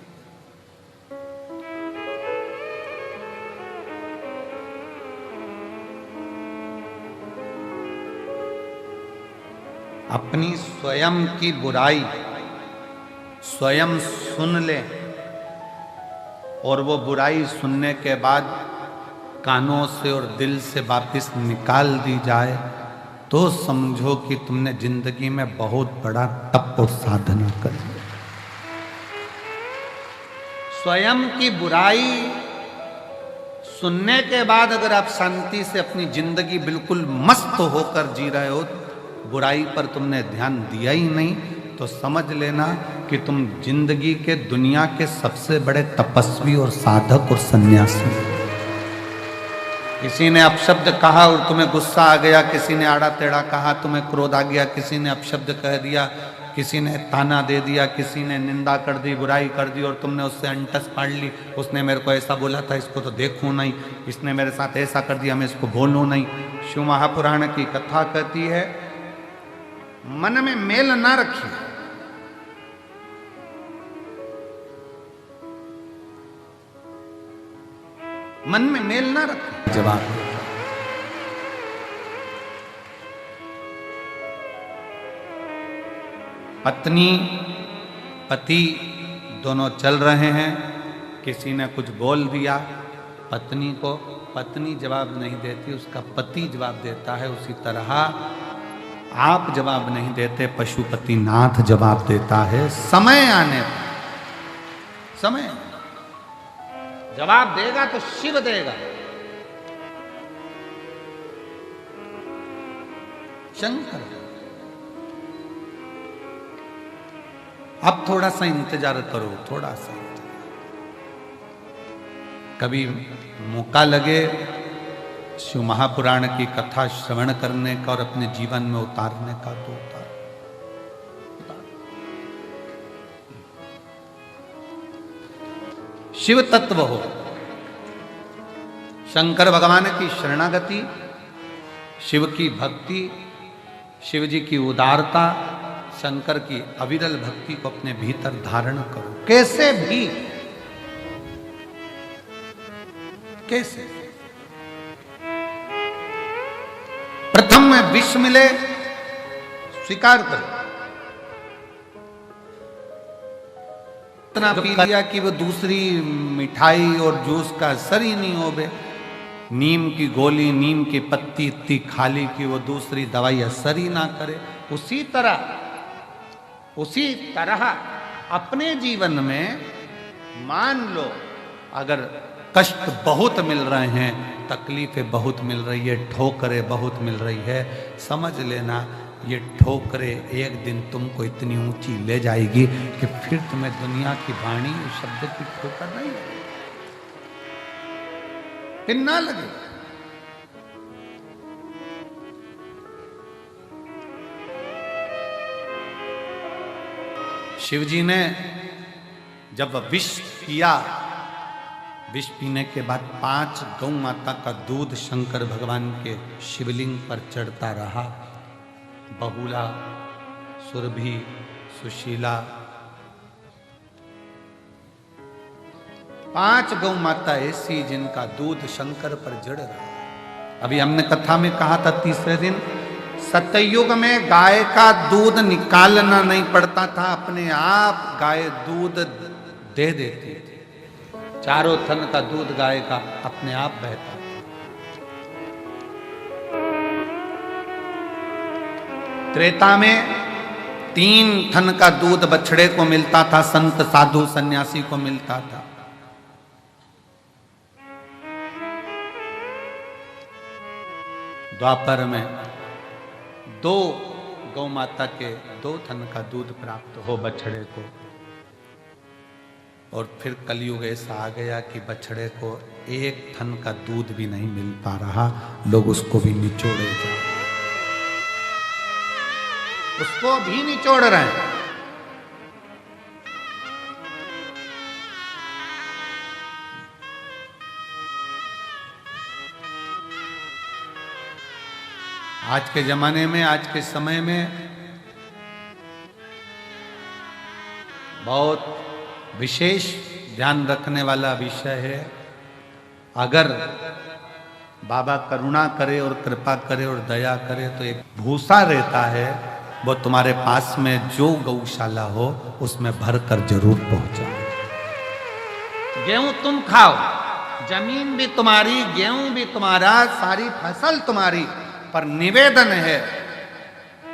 अपनी स्वयं की बुराई स्वयं सुन ले और वो बुराई सुनने के बाद कानों से और दिल से वापस निकाल दी जाए तो समझो कि तुमने जिंदगी में बहुत बड़ा तप और साधना कर ली। स्वयं की बुराई सुनने के बाद अगर आप शांति से अपनी जिंदगी बिल्कुल मस्त होकर जी रहे हो, बुराई पर तुमने ध्यान दिया ही नहीं, तो समझ लेना कि तुम जिंदगी के दुनिया के सबसे बड़े तपस्वी और साधक और सन्यासी। किसी ने अपशब्द कहा और तुम्हें गुस्सा आ गया, किसी ने आड़ा टेढ़ा कहा तुम्हें क्रोध आ गया, किसी ने अपशब्द कह दिया, किसी ने ताना दे दिया, किसी ने निंदा कर दी, बुराई कर दी और तुमने उससे अंटस पाड़ ली। उसने मेरे को ऐसा बोला था, इसको तो देखूं नहीं, इसने मेरे साथ ऐसा कर दिया, मैं इसको बोलूं नहीं। शिव महापुराण की कथा कहती है मन में मेल ना रखिए, मन में मेल ना रखिए। जवाब पत्नी पति दोनों चल रहे हैं, किसी ने कुछ बोल दिया पत्नी को, पत्नी जवाब नहीं देती, उसका पति जवाब देता है। उसी तरह आप जवाब नहीं देते, पशुपतिनाथ जवाब देता है। समय आने पर, समय जवाब देगा तो शिव देगा, शंकर। अब थोड़ा सा इंतजार करो, थोड़ा सा कभी मौका लगे शिव महापुराण की कथा श्रवण करने का और अपने जीवन में उतारने का तो उतार। शिव तत्व हो, शंकर भगवान की शरणागति, शिव की भक्ति, शिव जी की उदारता, शंकर की अविरल भक्ति को अपने भीतर धारण करो। कैसे भी, कैसे प्रथम में विष मिले स्वीकार करो। इतना पी लिया कि वो दूसरी मिठाई और जूस का असर ही नहीं हो बे, नीम की गोली, नीम की पत्ती इतनी खाली कि वो दूसरी दवाई असर ही ना करे, उसी तरह अपने जीवन में मान लो, अगर कष्ट बहुत मिल रहे हैं, तकलीफें बहुत मिल रही है, ठोकरें बहुत मिल रही है, समझ लेना ये ठोकरें एक दिन तुमको इतनी ऊंची ले जाएगी कि फिर तुम्हें दुनिया की वाणी शब्द की ठोकर नहीं लगेगी, फिर ना लगे। शिवजी ने जब विष पिया, विष पीने के बाद 5 गौ माता का दूध शंकर भगवान के शिवलिंग पर चढ़ता रहा। बहुला, सुरभि, सुशीला, 5 गौ माता ऐसी जिनका दूध शंकर पर जड़ रहा। अभी हमने कथा में कहा था तीसरे दिन, सतयुग में गाय का दूध निकालना नहीं पड़ता था, अपने आप गाय दूध दे देती थी। चारों थन का दूध गाय का अपने आप बहता था। त्रेता में 3 थन का दूध बछड़े को मिलता था, संत साधु सन्यासी को मिलता था। द्वापर में 2 गौ माता के 2 थन का दूध प्राप्त हो बछड़े को, और फिर कलयुग ऐसा आ गया कि बछड़े को 1 थन का दूध भी नहीं मिल पा रहा, लोग उसको भी निचोड़े जा रहे, उसको भी निचोड़ रहे हैं। आज के जमाने में, आज के समय में बहुत विशेष ध्यान रखने वाला विषय है। अगर बाबा करुणा करे और कृपा करे और दया करे तो एक भूसा रहता है, वो तुम्हारे पास में जो गौशाला हो उसमें भरकर जरूर पहुंचाओ। गेहूं तुम खाओ, जमीन भी तुम्हारी, गेहूं भी तुम्हारा, सारी फसल तुम्हारी, पर निवेदन है,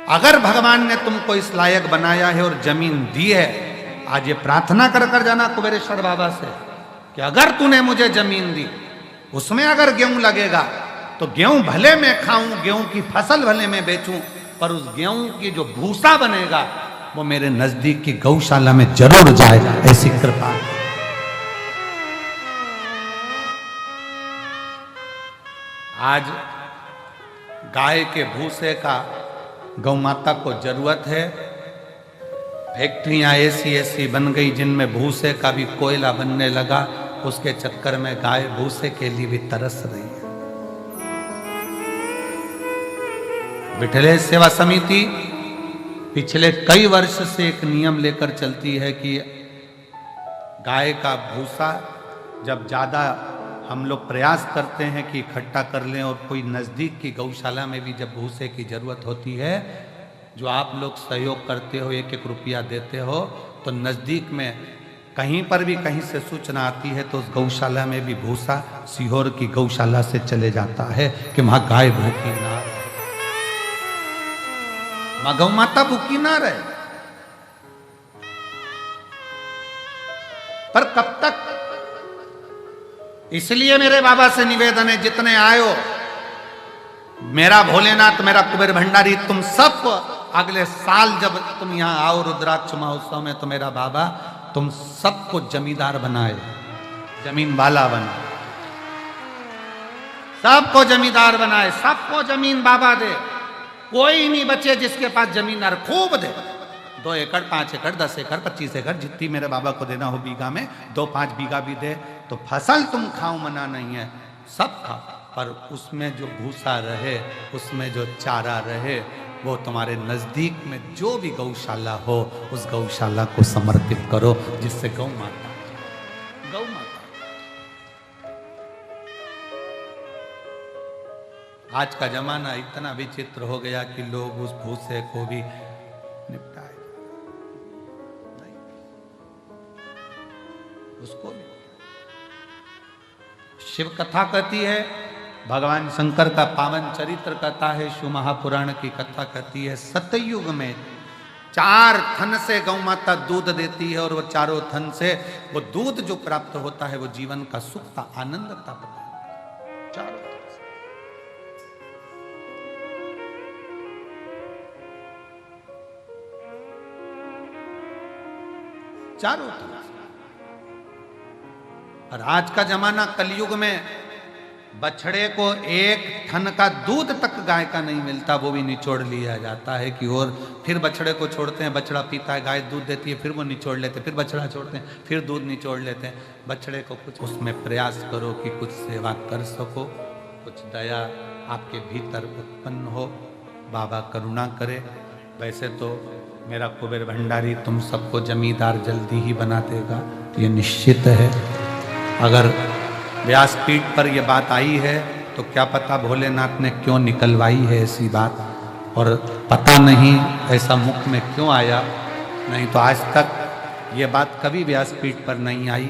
अगर भगवान ने तुमको इस लायक बनाया है और जमीन दी है, आज ये प्रार्थना कर कर जाना कुबेरेश्वर बाबा से कि अगर तूने मुझे जमीन दी, उसमें अगर गेहूं लगेगा तो गेहूं भले मैं खाऊं, गेहूं की फसल भले मैं बेचूं, पर उस गेहूं की जो भूसा बनेगा वो मेरे नजदीक की गौशाला में जरूर जाए, ऐसी कृपा। आज गाय के भूसे का गौ माता को जरूरत है। फैक्ट्रियां ऐसी ऐसी बन गई जिनमें भूसे का भी कोयला बनने लगा, उसके चक्कर में गाय भूसे के लिए भी तरस रही है। विठलेश सेवा समिति पिछले कई वर्ष से एक नियम लेकर चलती है कि गाय का भूसा जब ज्यादा हम लोग प्रयास करते हैं कि इकट्ठा कर लें, और कोई नज़दीक की गौशाला में भी जब भूसे की ज़रूरत होती है, जो आप लोग सहयोग करते हो, 1-1 रुपया देते हो, तो नज़दीक में कहीं पर भी कहीं से सूचना आती है तो उस गौशाला में भी भूसा सीहोर की गौशाला से चले जाता है कि वहां गाय भूखी ना रहे, वहां गौ माता भूखी ना रहे। पर कब तक? इसलिए मेरे बाबा से निवेदन है, जितने आयो, मेरा भोलेनाथ, मेरा कुबेर भंडारी, तुम सब अगले साल जब तुम यहां आओ रुद्राक्ष महोत्सव में, तो मेरा बाबा तुम सबको जमींदार बनाए, जमीन वाला बनाए, सबको जमींदार बनाए, सबको जमीन बाबा दे, कोई नहीं बचे जिसके पास जमींदार, खूब दे, 2 एकड़, 5 एकड़, 10 एकड़, 25 एकड़, जितनी मेरे बाबा को देना हो बीघा में, 2-5 बीघा भी दे, तो फसल तुम खाओ, मना नहीं है, सब खाओ, पर उसमें जो भूसा रहे, उसमें जो चारा रहे, वो तुम्हारे नजदीक में जो भी गौशाला हो, उस गौशाला को समर्पित करो, जिससे गौ माता, गौ माता। आज का जमाना इतना विचित्र हो गया कि लोग उस भूसे को भी निपटाए, उसको भी। शिव कथा कहती है भगवान शंकर का पावन चरित्र कथा है, शिव महापुराण की कथा कहती है सतयुग में 4 थन से गौ माता दूध देती है और वो चारों थन से वो दूध जो प्राप्त होता है वो जीवन का सुख का आनंद का चारों थन से। चारों थन से। और आज का जमाना कलयुग में बछड़े को 1 थन का दूध तक गाय का नहीं मिलता, वो भी निचोड़ लिया जाता है कि और फिर बछड़े को छोड़ते हैं, बछड़ा पीता है, गाय दूध देती है, फिर वो निचोड़ लेते हैं, फिर बछड़ा छोड़ते हैं, फिर दूध निचोड़ लेते हैं। बछड़े को कुछ उसमें प्रयास करो कि कुछ सेवा कर सको, कुछ दया आपके भीतर उत्पन्न हो, बाबा करुणा करे। वैसे तो मेरा कुबेर भंडारी तुम सबको जमींदार जल्दी ही बना देगा, ये निश्चित है। अगर व्यासपीठ पर यह बात आई है तो क्या पता भोलेनाथ ने क्यों निकलवाई है ऐसी बात, और पता नहीं ऐसा मुख में क्यों आया, नहीं तो आज तक ये बात कभी व्यासपीठ पर नहीं आई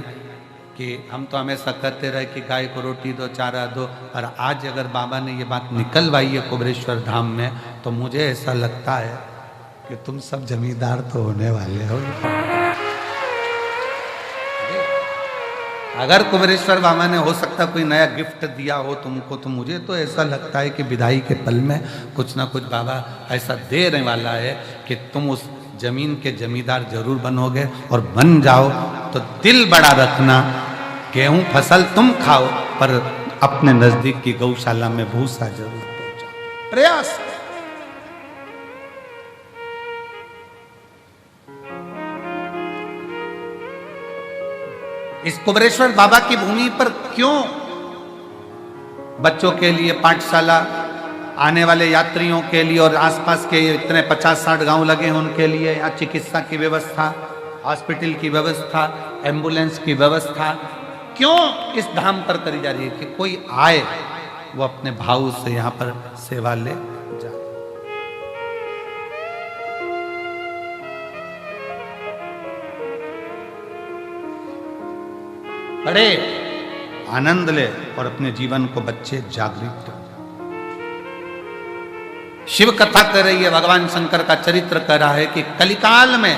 कि हम तो हमेशा कहते रहे कि गाय को रोटी दो, चारा दो, और आज अगर बाबा ने ये बात निकलवाई है कुबेरेश्वर धाम में तो मुझे ऐसा लगता है कि तुम सब जमींदार तो होने वाले हो। अगर कुबेरेश्वर बाबा ने हो सकता कोई नया गिफ्ट दिया हो तुमको, तो मुझे तो ऐसा लगता है कि विदाई के पल में कुछ ना कुछ बाबा ऐसा देने वाला है कि तुम उस जमीन के जमींदार जरूर बनोगे, और बन जाओ तो दिल बड़ा रखना, गेहूं फसल तुम खाओ पर अपने नजदीक की गौशाला में भूसा जरूर पहुंचाओ। प्रयास इस कुबेरेश्वर बाबा की भूमि पर क्यों बच्चों के लिए पाठशाला, आने वाले यात्रियों के लिए और आसपास के इतने 50-60 गांव लगे हैं उनके लिए यहाँ चिकित्सा की व्यवस्था, हॉस्पिटल की व्यवस्था, एम्बुलेंस की व्यवस्था क्यों इस धाम पर करी जा रही है कि कोई आए वो अपने भाव से यहाँ पर सेवा ले जाए। पढ़े, आनंद ले और अपने जीवन को बच्चे जागृत कर। शिव कथा कर रही है, भगवान शंकर का चरित्र कर रहा है कि कलिकाल में,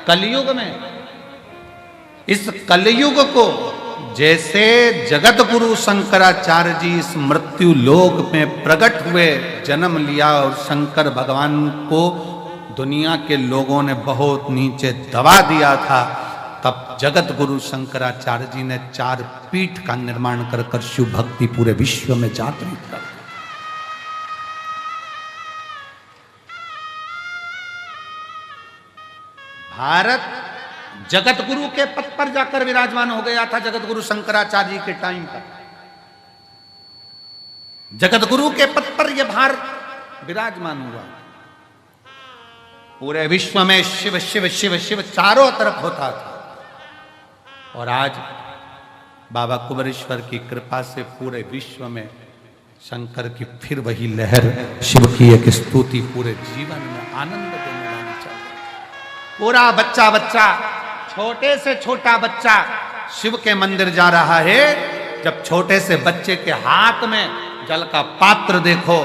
कलयुग में, इस कलयुग को जैसे जगत गुरु शंकराचार्य जी इस मृत्यु लोक में प्रकट हुए, जन्म लिया और शंकर भगवान को दुनिया के लोगों ने बहुत नीचे दबा दिया था, तब जगत गुरु शंकराचार्य जी ने 4 पीठ का निर्माण कर कर शिव भक्ति पूरे विश्व में जागृत कर। भारत जगत गुरु के पद पर जाकर विराजमान हो गया था जगत गुरु शंकराचार्य जी के टाइम पर। जगत गुरु के पद पर यह भारत विराजमान हुआ। पूरे विश्व में शिव शिव शिव शिव चारों तरफ होता था, और आज बाबा कुबेरेश्वर की कृपा से पूरे विश्व में शंकर की फिर वही लहर, शिव की एक स्तुति पूरे जीवन में आनंद देने वाली चाहिए। पूरा बच्चा बच्चा, छोटे से छोटा बच्चा शिव के मंदिर जा रहा है। जब छोटे से बच्चे के हाथ में जल का पात्र देखो,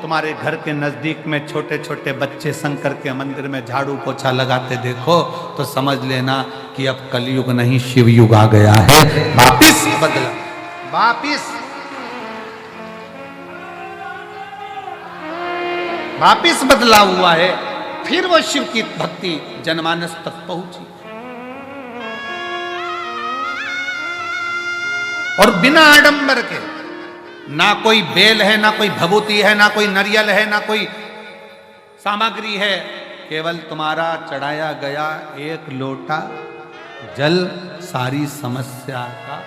तुम्हारे घर के नजदीक में छोटे छोटे बच्चे शंकर के मंदिर में झाड़ू पोछा लगाते देखो, तो समझ लेना कि अब कलयुग नहीं शिव युग आ गया है। वापिस बदला, वापिस बदला हुआ है। फिर वो शिव की भक्ति जनमानस तक पहुंची, और बिना आडंबर के, ना कोई बेल है, ना कोई भभूति है, ना कोई नारियल है, ना कोई सामग्री है, केवल तुम्हारा चढ़ाया गया 1 लोटा जल सारी समस्या का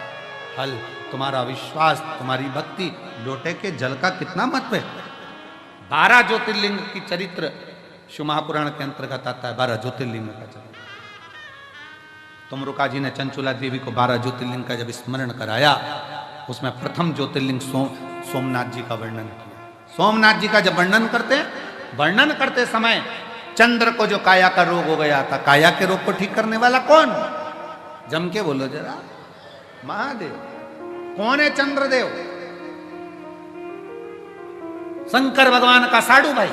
हल। तुम्हारा विश्वास, तुम्हारी भक्ति, लोटे के जल का कितना महत्व है। 12 ज्योतिर्लिंग की चरित्र शिव महापुराण के अंतर्गत आता है। 12 ज्योतिर्लिंग का चरित्र तुमरुका जी ने चंचुला देवी को 12 ज्योतिर्लिंग का जब स्मरण कराया, उसमें प्रथम ज्योतिर्लिंग सोमनाथ जी का वर्णन किया। सोमनाथ जी का जब वर्णन करते समय चंद्र को जो काया का रोग हो गया था, काया के रोग को ठीक करने वाला कौन? जम के बोलो जरा, महादेव। कौन है चंद्रदेव? शंकर भगवान का साडू भाई।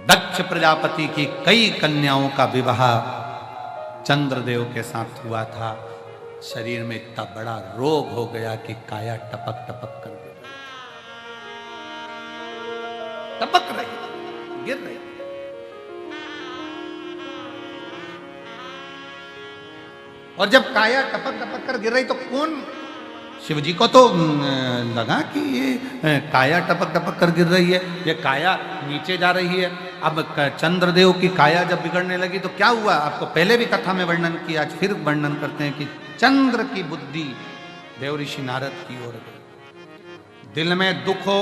दक्ष प्रजापति की कई कन्याओं का विवाह चंद्रदेव के साथ हुआ था। शरीर में इतना बड़ा रोग हो गया कि काया टपक टपक कर टपक रही, गिर रही। और जब काया टपक टपक कर गिर रही तो कौन, शिव जी को तो लगा कि ये काया टपक टपक कर गिर रही है, ये काया नीचे जा रही है। अब चंद्रदेव की काया जब बिगड़ने लगी तो क्या हुआ, आपको पहले भी कथा में वर्णन किया, आज फिर वर्णन करते हैं कि चंद्र की बुद्धि देव ऋषि नारद की ओर गई। दिल में दुख हो,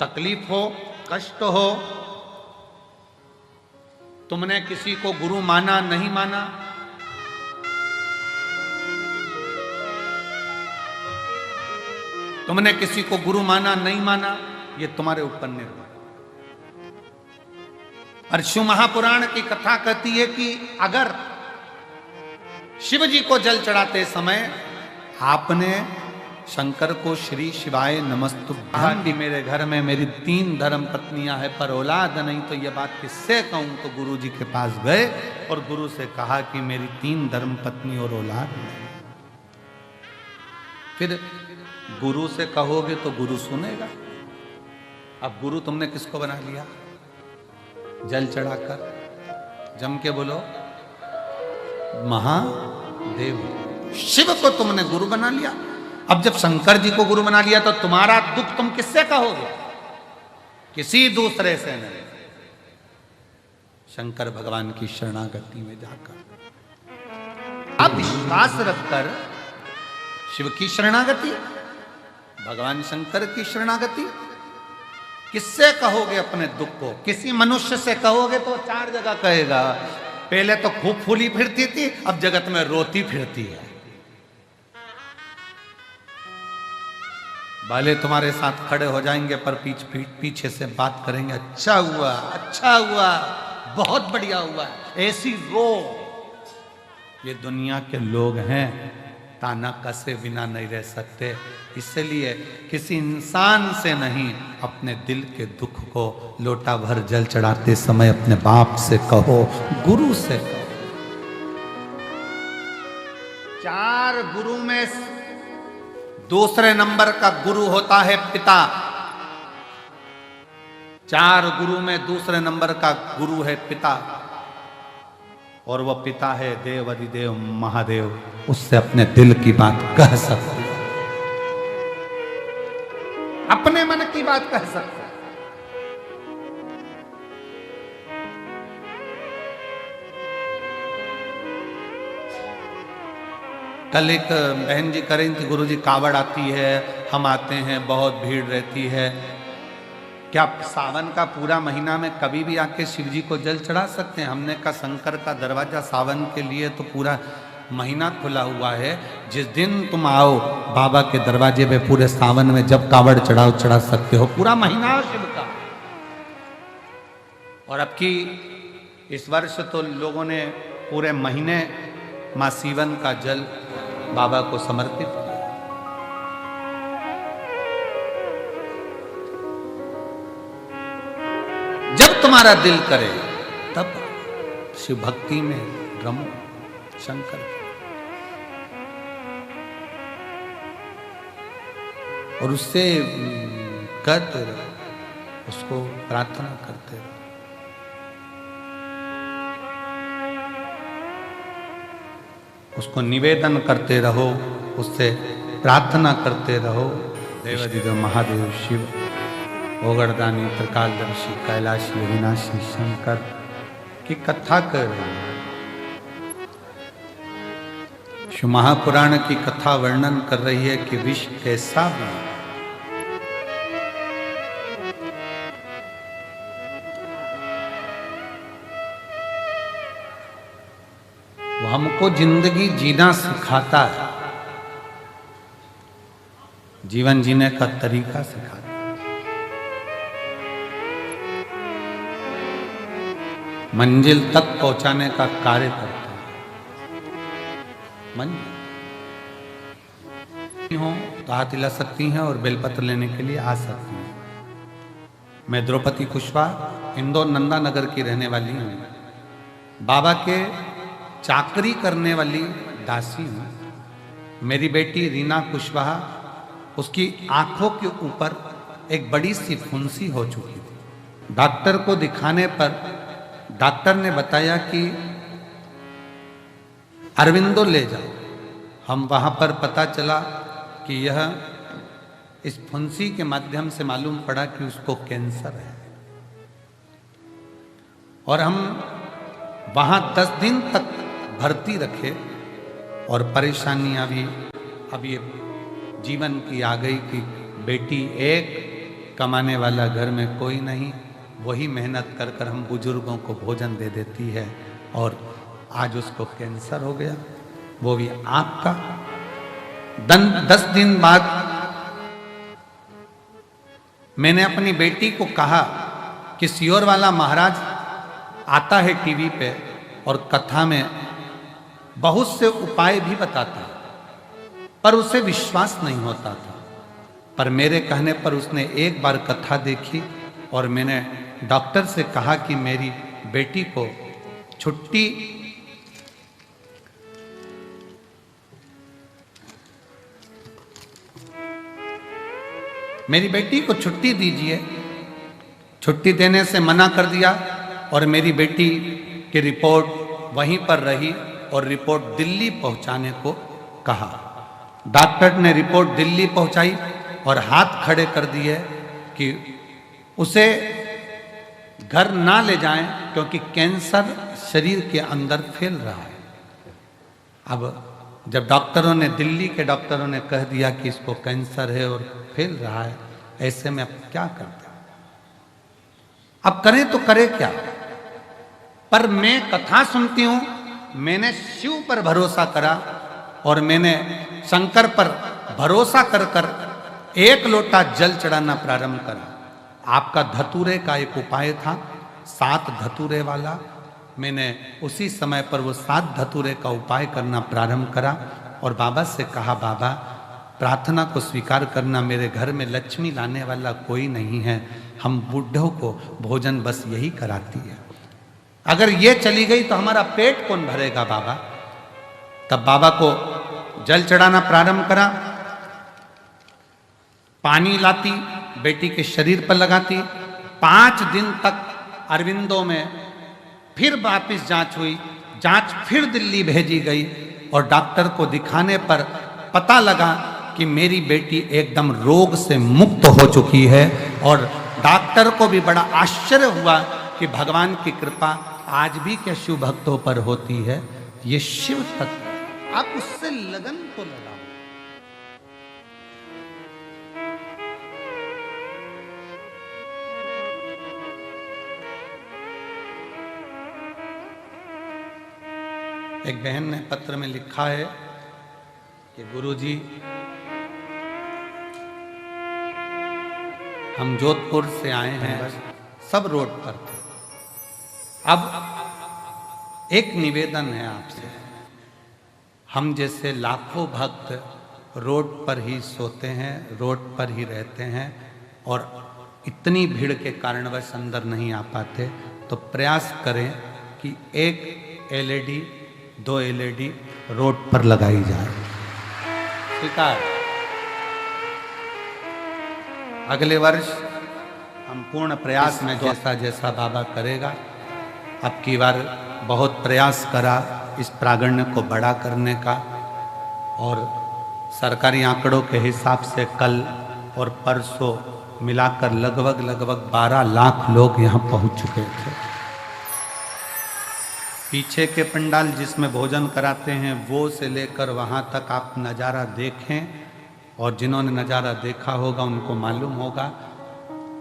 तकलीफ हो, कष्ट हो, तुमने किसी को गुरु माना नहीं माना, तुमने किसी को गुरु माना नहीं माना, ये तुम्हारे ऊपर निर्भर। और शिव महापुराण की कथा कहती है कि अगर शिव जी को जल चढ़ाते समय आपने शंकर को श्री शिवाय नमस्तुभ्यां भी मेरे घर में मेरी 3 धर्म पत्नियां हैं पर औलाद नहीं, तो ये बात किससे कहूं। तो गुरु जी के पास गए और गुरु से कहा कि मेरी 3 धर्म पत्नी और औलाद नहीं। फिर गुरु से कहोगे तो गुरु सुनेगा। अब गुरु तुमने किसको बना लिया, जल चढ़ाकर, जम के बोलो महादेव, शिव को तुमने गुरु बना लिया। अब जब शंकर जी को गुरु बना लिया तो तुम्हारा दुख तुम किससे कहोगे, किसी दूसरे से नहीं, शंकर भगवान की शरणागति में जाकर। अब विश्वास रखकर शिव की शरणागति, भगवान शंकर की शरणागति, किससे कहोगे अपने दुख को। किसी मनुष्य से कहोगे तो 4 जगह कहेगा, पहले तो खूब फूली फिरती थी, अब जगत में रोती फिरती है। भले तुम्हारे साथ खड़े हो जाएंगे पर पीछे से बात करेंगे, अच्छा हुआ, अच्छा हुआ, बहुत बढ़िया हुआ, ऐसी रो। ये दुनिया के लोग हैं, ताना कसे बिना नहीं रह सकते। इसलिए किसी इंसान से नहीं, अपने दिल के दुख को लोटा भर जल चढ़ाते समय अपने बाप से कहो, गुरु से कहो। 4 गुरु में दूसरे नंबर का गुरु होता है पिता। 4 गुरु में दूसरे नंबर का गुरु है पिता, और वह पिता है देव अधिदेव महादेव। उससे अपने दिल की बात कह सकते, अपने मन की बात कह सकते। कल एक बहन जी कह रही थी, गुरु जी कावड़ आती है, हम आते हैं, बहुत भीड़ रहती है, क्या सावन का पूरा महीना में कभी भी आके शिव जी को जल चढ़ा सकते हैं। हमने कहा शंकर का दरवाजा सावन के लिए तो पूरा महीना खुला हुआ है। जिस दिन तुम आओ बाबा के दरवाजे पे, पूरे सावन में जब कावड़ चढ़ाओ चढ़ा सकते हो, पूरा महीना शिव का। और अब की इस वर्ष तो लोगों ने पूरे महीने मां सीवन का जल बाबा को समर्पित किया। जब तुम्हारा दिल करे तब शिव भक्ति में रमो, शंकर और उससे करते रहो, उसको प्रार्थना करते रहो। उसको निवेदन करते रहो, उससे प्रार्थना करते रहो। देवाधिदेव महादेव शिव, ओगरदानी, त्रिकालदर्शी, कैलाशी, अविनाशी शंकर की कथा कर रहे हैं। शिव महापुराण की कथा वर्णन कर रही है कि विष कैसा भी वो हमको जिंदगी जीना सिखाता है, जीवन जीने का तरीका सिखाता है। मंजिल तक पहुंचाने का कार्य करते हैं। मंजिल हो तो हाथ हिला सकती हैं और बेलपत्र लेने के लिए आ सकती हैं। मैं द्रौपदी कुशवाहा इंदौर नंदा नगर की रहने वाली हूँ। बाबा के चाकरी करने वाली दासी हूँ। मेरी बेटी रीना कुशवाहा, उसकी आंखों के ऊपर एक बड़ी सी फुंसी हो चुकी थी। डॉक्टर को दिखाने पर डॉक्टर ने बताया कि अरविंदो ले जाओ। हम वहां पर पता चला कि यह इस फुंसी के माध्यम से मालूम पड़ा कि उसको कैंसर है। और हम वहां 10 दिन तक भर्ती रखे और परेशानियां भी अब ये जीवन की आ गई कि बेटी एक, कमाने वाला घर में कोई नहीं, वही मेहनत कर कर हम बुजुर्गों को भोजन दे देती है। और आज उसको कैंसर हो गया, वो भी आंख का। 10 दिन बाद मैंने अपनी बेटी को कहा कि सियोर वाला महाराज आता है टीवी पे और कथा में बहुत से उपाय भी बताता है, पर उसे विश्वास नहीं होता था। पर मेरे कहने पर उसने एक बार कथा देखी और मैंने डॉक्टर से कहा कि मेरी बेटी को छुट्टी दीजिए। छुट्टी देने से मना कर दिया और मेरी बेटी की रिपोर्ट वहीं पर रही और रिपोर्ट दिल्ली पहुंचाने को कहा। डॉक्टर ने रिपोर्ट दिल्ली पहुंचाई और हाथ खड़े कर दिए कि उसे घर ना ले जाएं क्योंकि कैंसर शरीर के अंदर फैल रहा है। अब जब दिल्ली के डॉक्टरों ने कह दिया कि इसको कैंसर है और फैल रहा है, ऐसे में अब क्या करते हैं? अब करें तो करें क्या? पर मैं कथा सुनती हूं, मैंने शिव पर भरोसा करा और मैंने शंकर पर भरोसा कर कर 1 लोटा जल चढ़ाना प्रारंभ करा। आपका धतूरे का एक उपाय था, 7 धतूरे वाला। मैंने उसी समय पर वो 7 धतूरे का उपाय करना प्रारंभ करा और बाबा से कहा, बाबा प्रार्थना को स्वीकार करना, मेरे घर में लक्ष्मी लाने वाला कोई नहीं है, हम बूढ़ों को भोजन बस यही कराती है, अगर ये चली गई तो हमारा पेट कौन भरेगा बाबा? तब बाबा को जल चढ़ाना प्रारंभ करा। पानी लाती, बेटी के शरीर पर लगाती। 5 दिन तक अरविंदो में फिर वापिस जांच हुई। जांच फिर दिल्ली भेजी गई और डॉक्टर को दिखाने पर पता लगा कि मेरी बेटी एकदम रोग से मुक्त हो चुकी है। और डॉक्टर को भी बड़ा आश्चर्य हुआ कि भगवान की कृपा आज भी क्या शिव भक्तों पर होती है। ये शिव तत्व, आप उससे लगन तो लगाओ। एक बहन ने पत्र में लिखा है कि गुरुजी, हम जोधपुर से आए हैं, सब रोड पर थे। अब एक निवेदन है आपसे, हम जैसे लाखों भक्त रोड पर ही सोते हैं, रोड पर ही रहते हैं और इतनी भीड़ के कारणवश अंदर नहीं आ पाते, तो प्रयास करें कि 1 LED 2 LED रोड पर लगाई जाए। स्वीकार। अगले वर्ष हम पूर्ण प्रयास में जैसा बाबा करेगा। अब की बार बहुत प्रयास करा इस प्रागण्य को बड़ा करने का, और सरकारी आंकड़ों के हिसाब से कल और परसों मिलाकर लगभग 12 लाख लोग यहाँ पहुँच चुके थे। पीछे के पंडाल जिसमें भोजन कराते हैं वो से लेकर वहाँ तक आप नज़ारा देखें, और जिन्होंने नज़ारा देखा होगा उनको मालूम होगा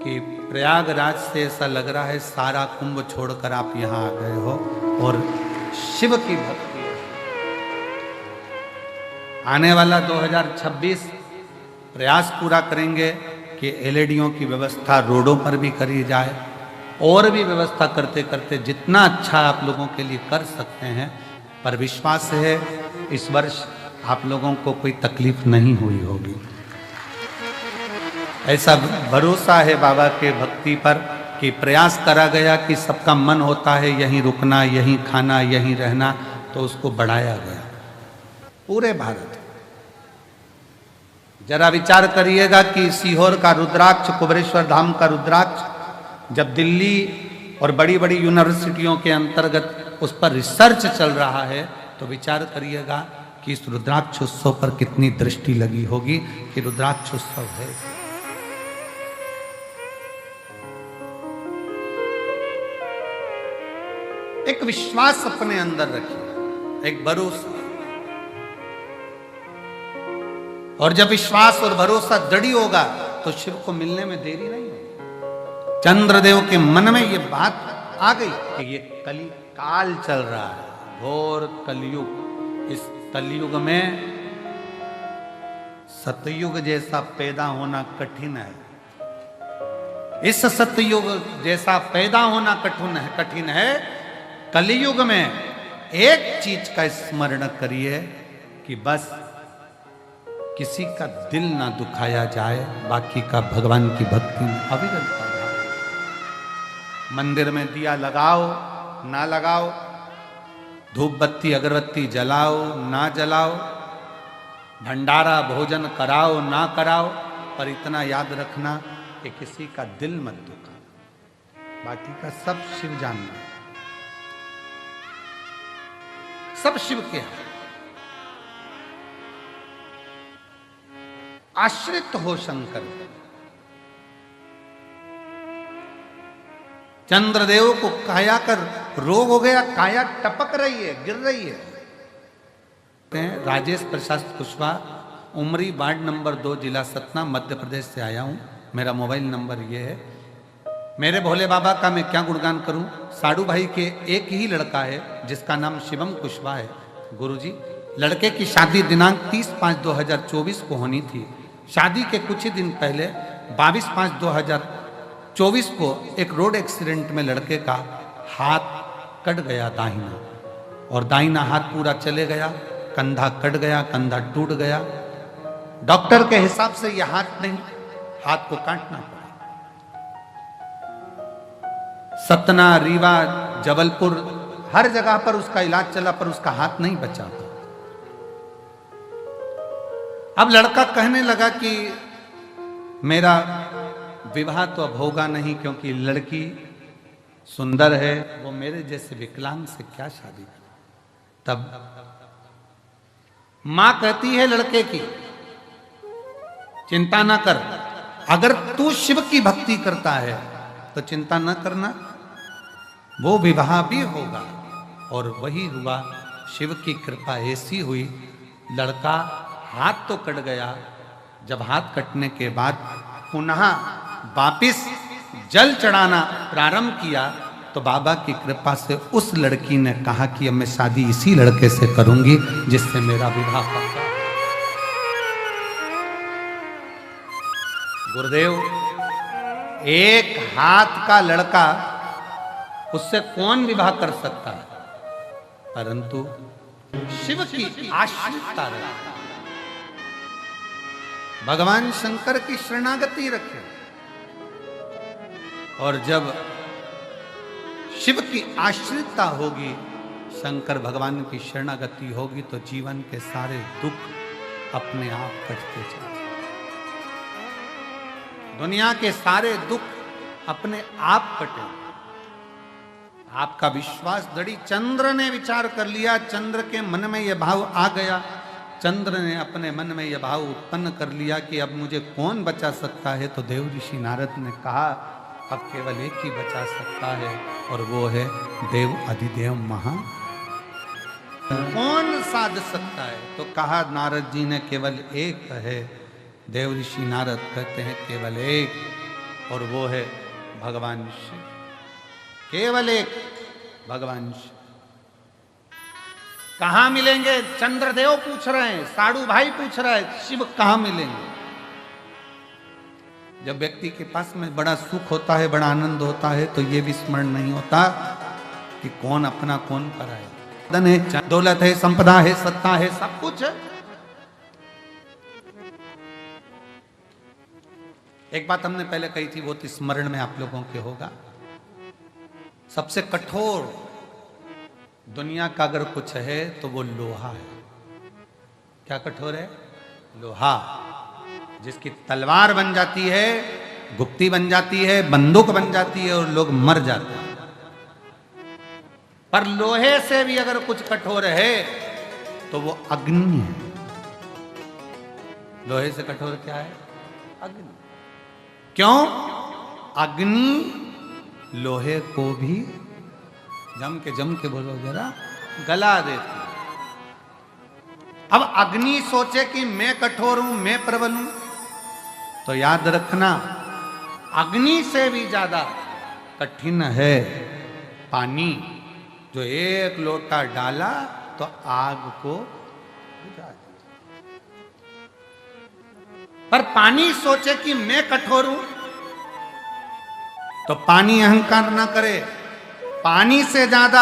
कि प्रयागराज से ऐसा लग रहा है सारा कुंभ छोड़कर आप यहाँ आ गए हो और शिव की भक्ति है। आने वाला 2026 प्रयास पूरा करेंगे कि एलईडीओं की व्यवस्था रोडों पर भी करी जाए और भी व्यवस्था करते करते जितना अच्छा आप लोगों के लिए कर सकते हैं, पर विश्वास है इस वर्ष आप लोगों को कोई तकलीफ नहीं हुई होगी। ऐसा भरोसा है बाबा के भक्ति पर कि प्रयास करा गया कि सबका मन होता है यहीं रुकना, यहीं खाना, यहीं रहना, तो उसको बढ़ाया गया पूरे भारत। जरा विचार करिएगा कि सीहोर का रुद्राक्ष, कुबेरेश्वर धाम का रुद्राक्ष जब दिल्ली और बड़ी बड़ी यूनिवर्सिटियों के अंतर्गत उस पर रिसर्च चल रहा है, तो विचार करिएगा कि इस रुद्राक्ष उत्सव पर कितनी दृष्टि लगी होगी कि रुद्राक्ष उत्सव है। एक विश्वास अपने अंदर रखिए, एक भरोसा, और जब विश्वास और भरोसा दृढ़ होगा तो शिव को मिलने में देरी नहीं होगी। चंद्रदेव के मन में ये बात आ गई कि ये कली काल चल रहा है, घोर कलयुग। इस कलयुग में सतयुग जैसा पैदा होना कठिन है। इस सतयुग जैसा पैदा होना कठिन है। कलयुग में एक चीज का स्मरण करिए कि बस किसी का दिल ना दुखाया जाए, बाकी का भगवान की भक्ति में अविरल भाव। मंदिर में दिया लगाओ ना लगाओ, धूप बत्ती अगरबत्ती जलाओ ना जलाओ, भंडारा भोजन कराओ ना कराओ, पर इतना याद रखना कि किसी का दिल मत दुखा, बाकी का सब शिव जानना, सब शिव के हैं। आश्रित हो शंकर। चंद्रदेव को काया कर रोग हो गया, काया टपक रही है, गिर रही है। राजेश प्रसाद कुशवाहा, उमरी वार्ड नंबर 2, जिला सतना, मध्य प्रदेश से आया हूं। मेरा मोबाइल नंबर ये है। मेरे भोले बाबा का मैं क्या गुणगान करूं। साडू भाई के एक ही लड़का है जिसका नाम शिवम कुशवाहा है। गुरुजी, लड़के की शादी दिनांक 30/5/2024 को होनी थी। शादी के कुछ ही दिन पहले 22/5/2024 को एक रोड एक्सीडेंट में लड़के का हाथ कट गया दाहिना, और दाहिना हाथ पूरा चले गया, कंधा कट गया, कंधा टूट गया। डॉक्टर के हिसाब से यह हाथ नहीं, हाथ को काटना पड़ा। सतना, रीवा, जबलपुर, हर जगह पर उसका इलाज चला, पर उसका हाथ नहीं बचा। अब लड़का कहने लगा कि मेरा विवाह तो अब होगा नहीं, क्योंकि लड़की सुंदर है, वो मेरे जैसे विकलांग से क्या शादी कर। तब मां कहती है लड़के की, चिंता ना कर, अगर तू शिव की भक्ति करता है तो चिंता न करना, वो विवाह भी होगा। और वही हुआ। शिव की कृपा ऐसी हुई, लड़का हाथ तो कट गया, जब हाथ कटने के बाद पुनः वापिस जल चढ़ाना प्रारंभ किया, तो बाबा की कृपा से उस लड़की ने कहा कि अब मैं शादी इसी लड़के से करूंगी जिससे मेरा विवाह पक्का। गुरुदेव, एक हाथ का लड़का, उससे कौन विवाह कर सकता है, परंतु शिव की आश्रितता रखे, भगवान शंकर की शरणागति रखे। और जब शिव की आश्रितता होगी, शंकर भगवान की शरणागति होगी, तो जीवन के सारे दुख अपने आप कटते चले। दुनिया के सारे दुख अपने आप कटे। आपका विश्वास दृढ़। चंद्र ने विचार कर लिया, चंद्र के मन में यह भाव आ गया, चंद्र ने अपने मन में यह भाव उत्पन्न कर लिया कि अब मुझे कौन बचा सकता है। तो देव ऋषि नारद ने कहा अब केवल एक ही बचा सकता है, और वो है देव अधिदेव महा। कौन साध सकता है? तो कहा नारद जी ने केवल एक है। देव ऋषि नारद कहते हैं केवल एक, और वो है भगवान शिव। केवल एक भगवान शिव। कहां मिलेंगे? चंद्रदेव पूछ रहे हैं, साडू भाई पूछ रहे हैं, शिव कहां मिलेंगे? जब व्यक्ति के पास में बड़ा सुख होता है, बड़ा आनंद होता है, तो ये भी स्मरण नहीं होता कि कौन अपना कौन पराया है। धन है, दौलत है, संपदा है, सत्ता है, सब कुछ है। एक बात हमने पहले कही थी, वो तो स्मरण में आप लोगों के होगा। सबसे कठोर दुनिया का अगर कुछ है तो वो लोहा है। क्या कठोर है? लोहा, जिसकी तलवार बन जाती है, गुप्ती बन जाती है, बंदूक बन जाती है और लोग मर जाते हैं। पर लोहे से भी अगर कुछ कठोर है तो वो अग्नि है। लोहे से कठोर क्या है? अग्नि। क्यों? अग्नि लोहे को भी जम के बोलो जरा, गला देती। अब अग्नि सोचे कि मैं कठोर हूं, मैं प्रबल हूं, तो याद रखना अग्नि से भी ज्यादा कठिन है पानी, जो एक लोटा डाला तो आग को बुझा दिया। पर पानी सोचे कि मैं कठोर हूं, तो पानी अहंकार ना करे। पानी से ज्यादा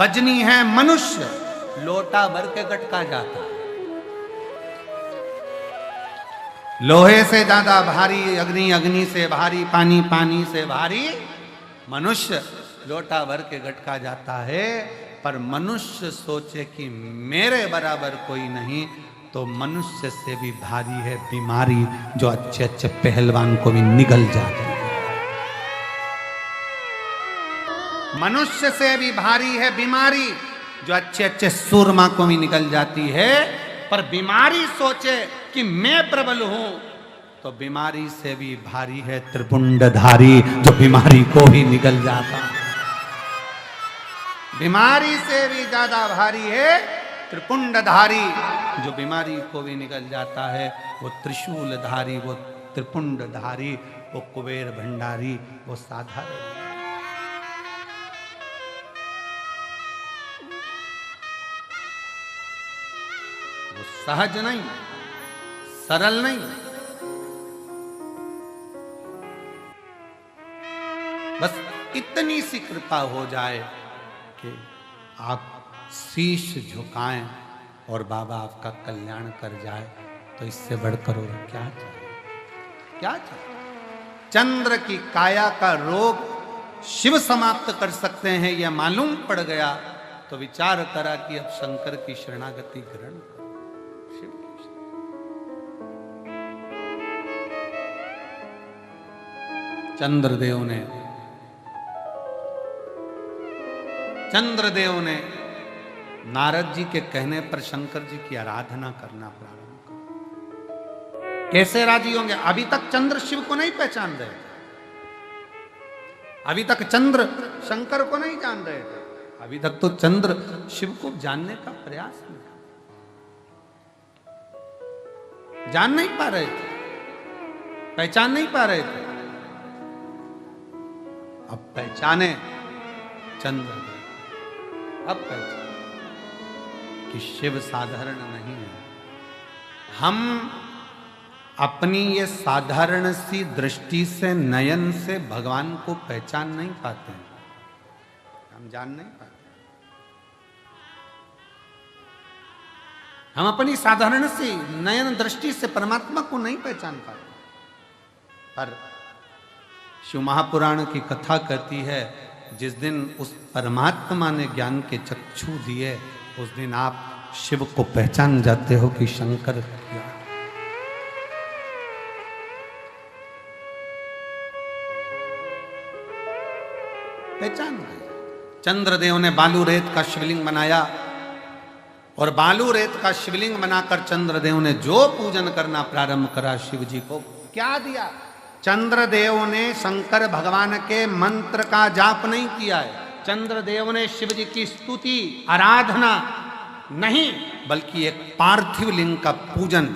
वजनी है मनुष्य, लोटा भर के गटका जाता है। लोहे से ज्यादा भारी अग्नि, अग्नि से भारी पानी, पानी से भारी मनुष्य, लोटा भर के गटका जाता है। पर मनुष्य सोचे कि मेरे बराबर कोई नहीं, तो मनुष्य से भी भारी है बीमारी, जो अच्छे अच्छे पहलवान को भी निगल जाती है। मनुष्य से भी भारी है बीमारी, जो अच्छे अच्छे सूरमा को भी निकल जाती है। पर बीमारी सोचे कि मैं प्रबल हूं, तो बीमारी से भी भारी है त्रिपुंडधारी, जो बीमारी को ही निकल जाता है। बीमारी से भी ज्यादा भारी है त्रिपुंडधारी, जो बीमारी को भी निकल जाता है। वो त्रिशूलधारी, वो त्रिपुंडधारी, वो कुबेर भंडारी, वो साधारण, वो सहज नहीं, सरल नहीं। बस इतनी सी कृपा हो जाए कि आप शीश झुकाएं और बाबा आपका कल्याण कर जाए, तो इससे बढ़कर और क्या चाहिए? क्या चाहिए? चंद्र की काया का रोग शिव समाप्त कर सकते हैं, यह मालूम पड़ गया तो विचार करा कि अब शंकर की शरणागति ग्रहण करो। शिव की चंद्रदेव ने नारद जी के कहने पर शंकर जी की आराधना करना प्रारंभ कर। कैसे राजी होंगे? अभी तक चंद्र शिव को नहीं पहचान रहे थे, अभी तक चंद्र शंकर को नहीं जान रहे थे, अभी तक तो चंद्र शिव को जानने का प्रयास नहीं, जान नहीं पा रहे थे, पहचान नहीं पा रहे थे। अब पहचाने चंद्र, अब पहचाने कि शिव साधारण नहीं है। हम अपनी ये साधारण सी दृष्टि से, नयन से भगवान को पहचान नहीं पाते हैं, हम जान नहीं पाते। हम अपनी साधारण सी नयन दृष्टि से परमात्मा को नहीं पहचान पाते। पर शिव महापुराण की कथा कहती है, जिस दिन उस परमात्मा ने ज्ञान के चक्षु दिए, उस दिन आप शिव को पहचान जाते हो कि शंकर क्या। पहचान गए। चंद्रदेव ने बालू रेत का शिवलिंग बनाया, और बालू रेत का शिवलिंग बनाकर चंद्रदेव ने जो पूजन करना प्रारंभ करा, शिव जी को क्या दिया? चंद्रदेव ने शंकर भगवान के मंत्र का जाप नहीं किया है, चंद्रदेव ने शिव जी की स्तुति आराधना नहीं, बल्कि एक पार्थिव लिंग का पूजन,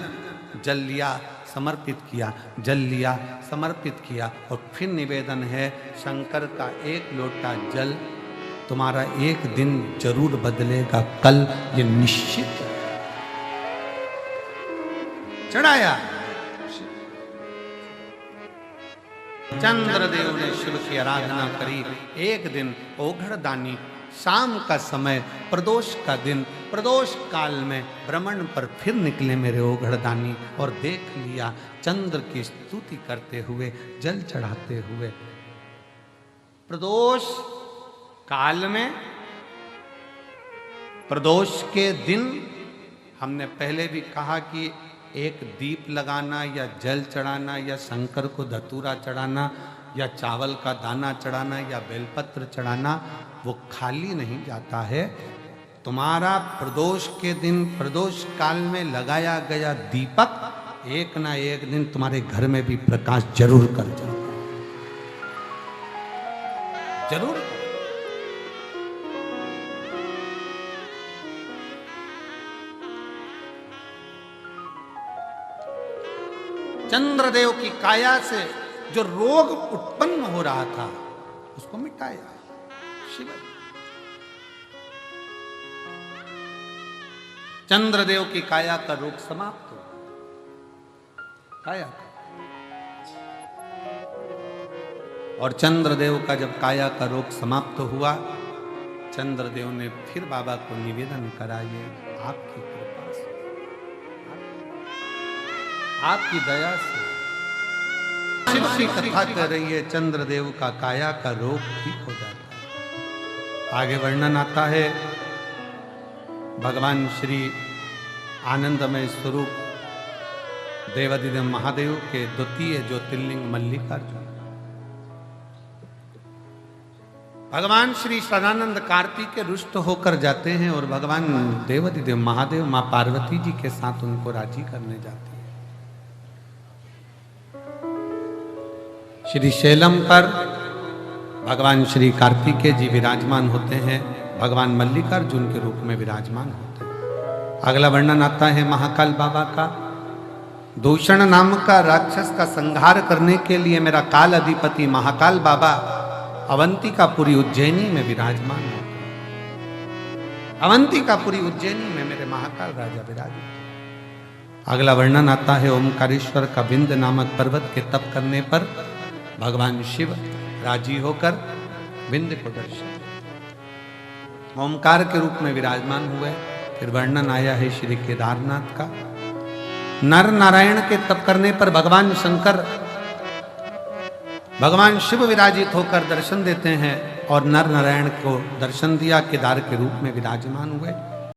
जल लिया समर्पित किया, जल लिया समर्पित किया। और फिर निवेदन है, शंकर का एक लोटा जल तुम्हारा एक दिन जरूर बदलेगा, कल ये निश्चित। चढ़ाया, चंद्रदेव ने शिव की आराधना करी। एक दिन ओघड़दानी शाम का समय, प्रदोष का दिन, प्रदोष काल में भ्रमण पर फिर निकले मेरे ओघड़दानी और देख लिया चंद्र की स्तुति करते हुए, जल चढ़ाते हुए। प्रदोष काल में, प्रदोष के दिन हमने पहले भी कहा कि एक दीप लगाना या जल चढ़ाना या शंकर को धतूरा चढ़ाना या चावल का दाना चढ़ाना या बेलपत्र चढ़ाना वो खाली नहीं जाता है। तुम्हारा प्रदोष के दिन, प्रदोष काल में लगाया गया दीपक एक ना एक दिन तुम्हारे घर में भी प्रकाश जरूर कर जाता है, जरूर। चंद्रदेव की काया से जो रोग उत्पन्न हो रहा था उसको मिटाया शिव। चंद्रदेव की काया का रोग समाप्त हो, काया का। और चंद्रदेव का जब काया का रोग समाप्त हुआ, चंद्रदेव ने फिर बाबा को निवेदन करा, ये आपकी कृपा से, आपकी दया से। शिव की कथा कर रही है, चंद्रदेव का काया का रोग ठीक हो जाता है। आगे वर्णन आता है भगवान श्री आनंदमय स्वरूप देवादिदेव महादेव के द्वितीय ज्योतिर्लिंग मल्लिकार्जुन। भगवान श्री सदानंद कार्तिक रुष्ट होकर जाते हैं और भगवान देवादिदेव महादेव मां पार्वती जी के साथ उनको राजी करने जाते हैं। श्री शैलम पर भगवान श्री कार्तिकेय जी विराजमान होते हैं, भगवान मल्लिकार्जुन के रूप में विराजमान होते हैं। अगला वर्णन आता है महाकाल बाबा का। दूषण नाम का राक्षस का संहार करने के लिए मेरा काल अधिपति महाकाल बाबा अवंतिकापुरी उज्जैनी में विराजमान होते हैं। अवंतिकापुरी उज्जैनी में मेरे महाकाल राजा विराजित। अगला वर्णन आता है ओमकारेश्वर का विंध्य नामक पर्वत के तप करने पर भगवान शिव राजी होकर विंध्य को दर्शन, ओमकार के रूप में विराजमान हुए। फिर वर्णन आया है श्री केदारनाथ का। नर नारायण के तप करने पर भगवान शंकर, भगवान शिव विराजित होकर दर्शन देते हैं और नर नारायण को दर्शन दिया, केदार के रूप में विराजमान हुए।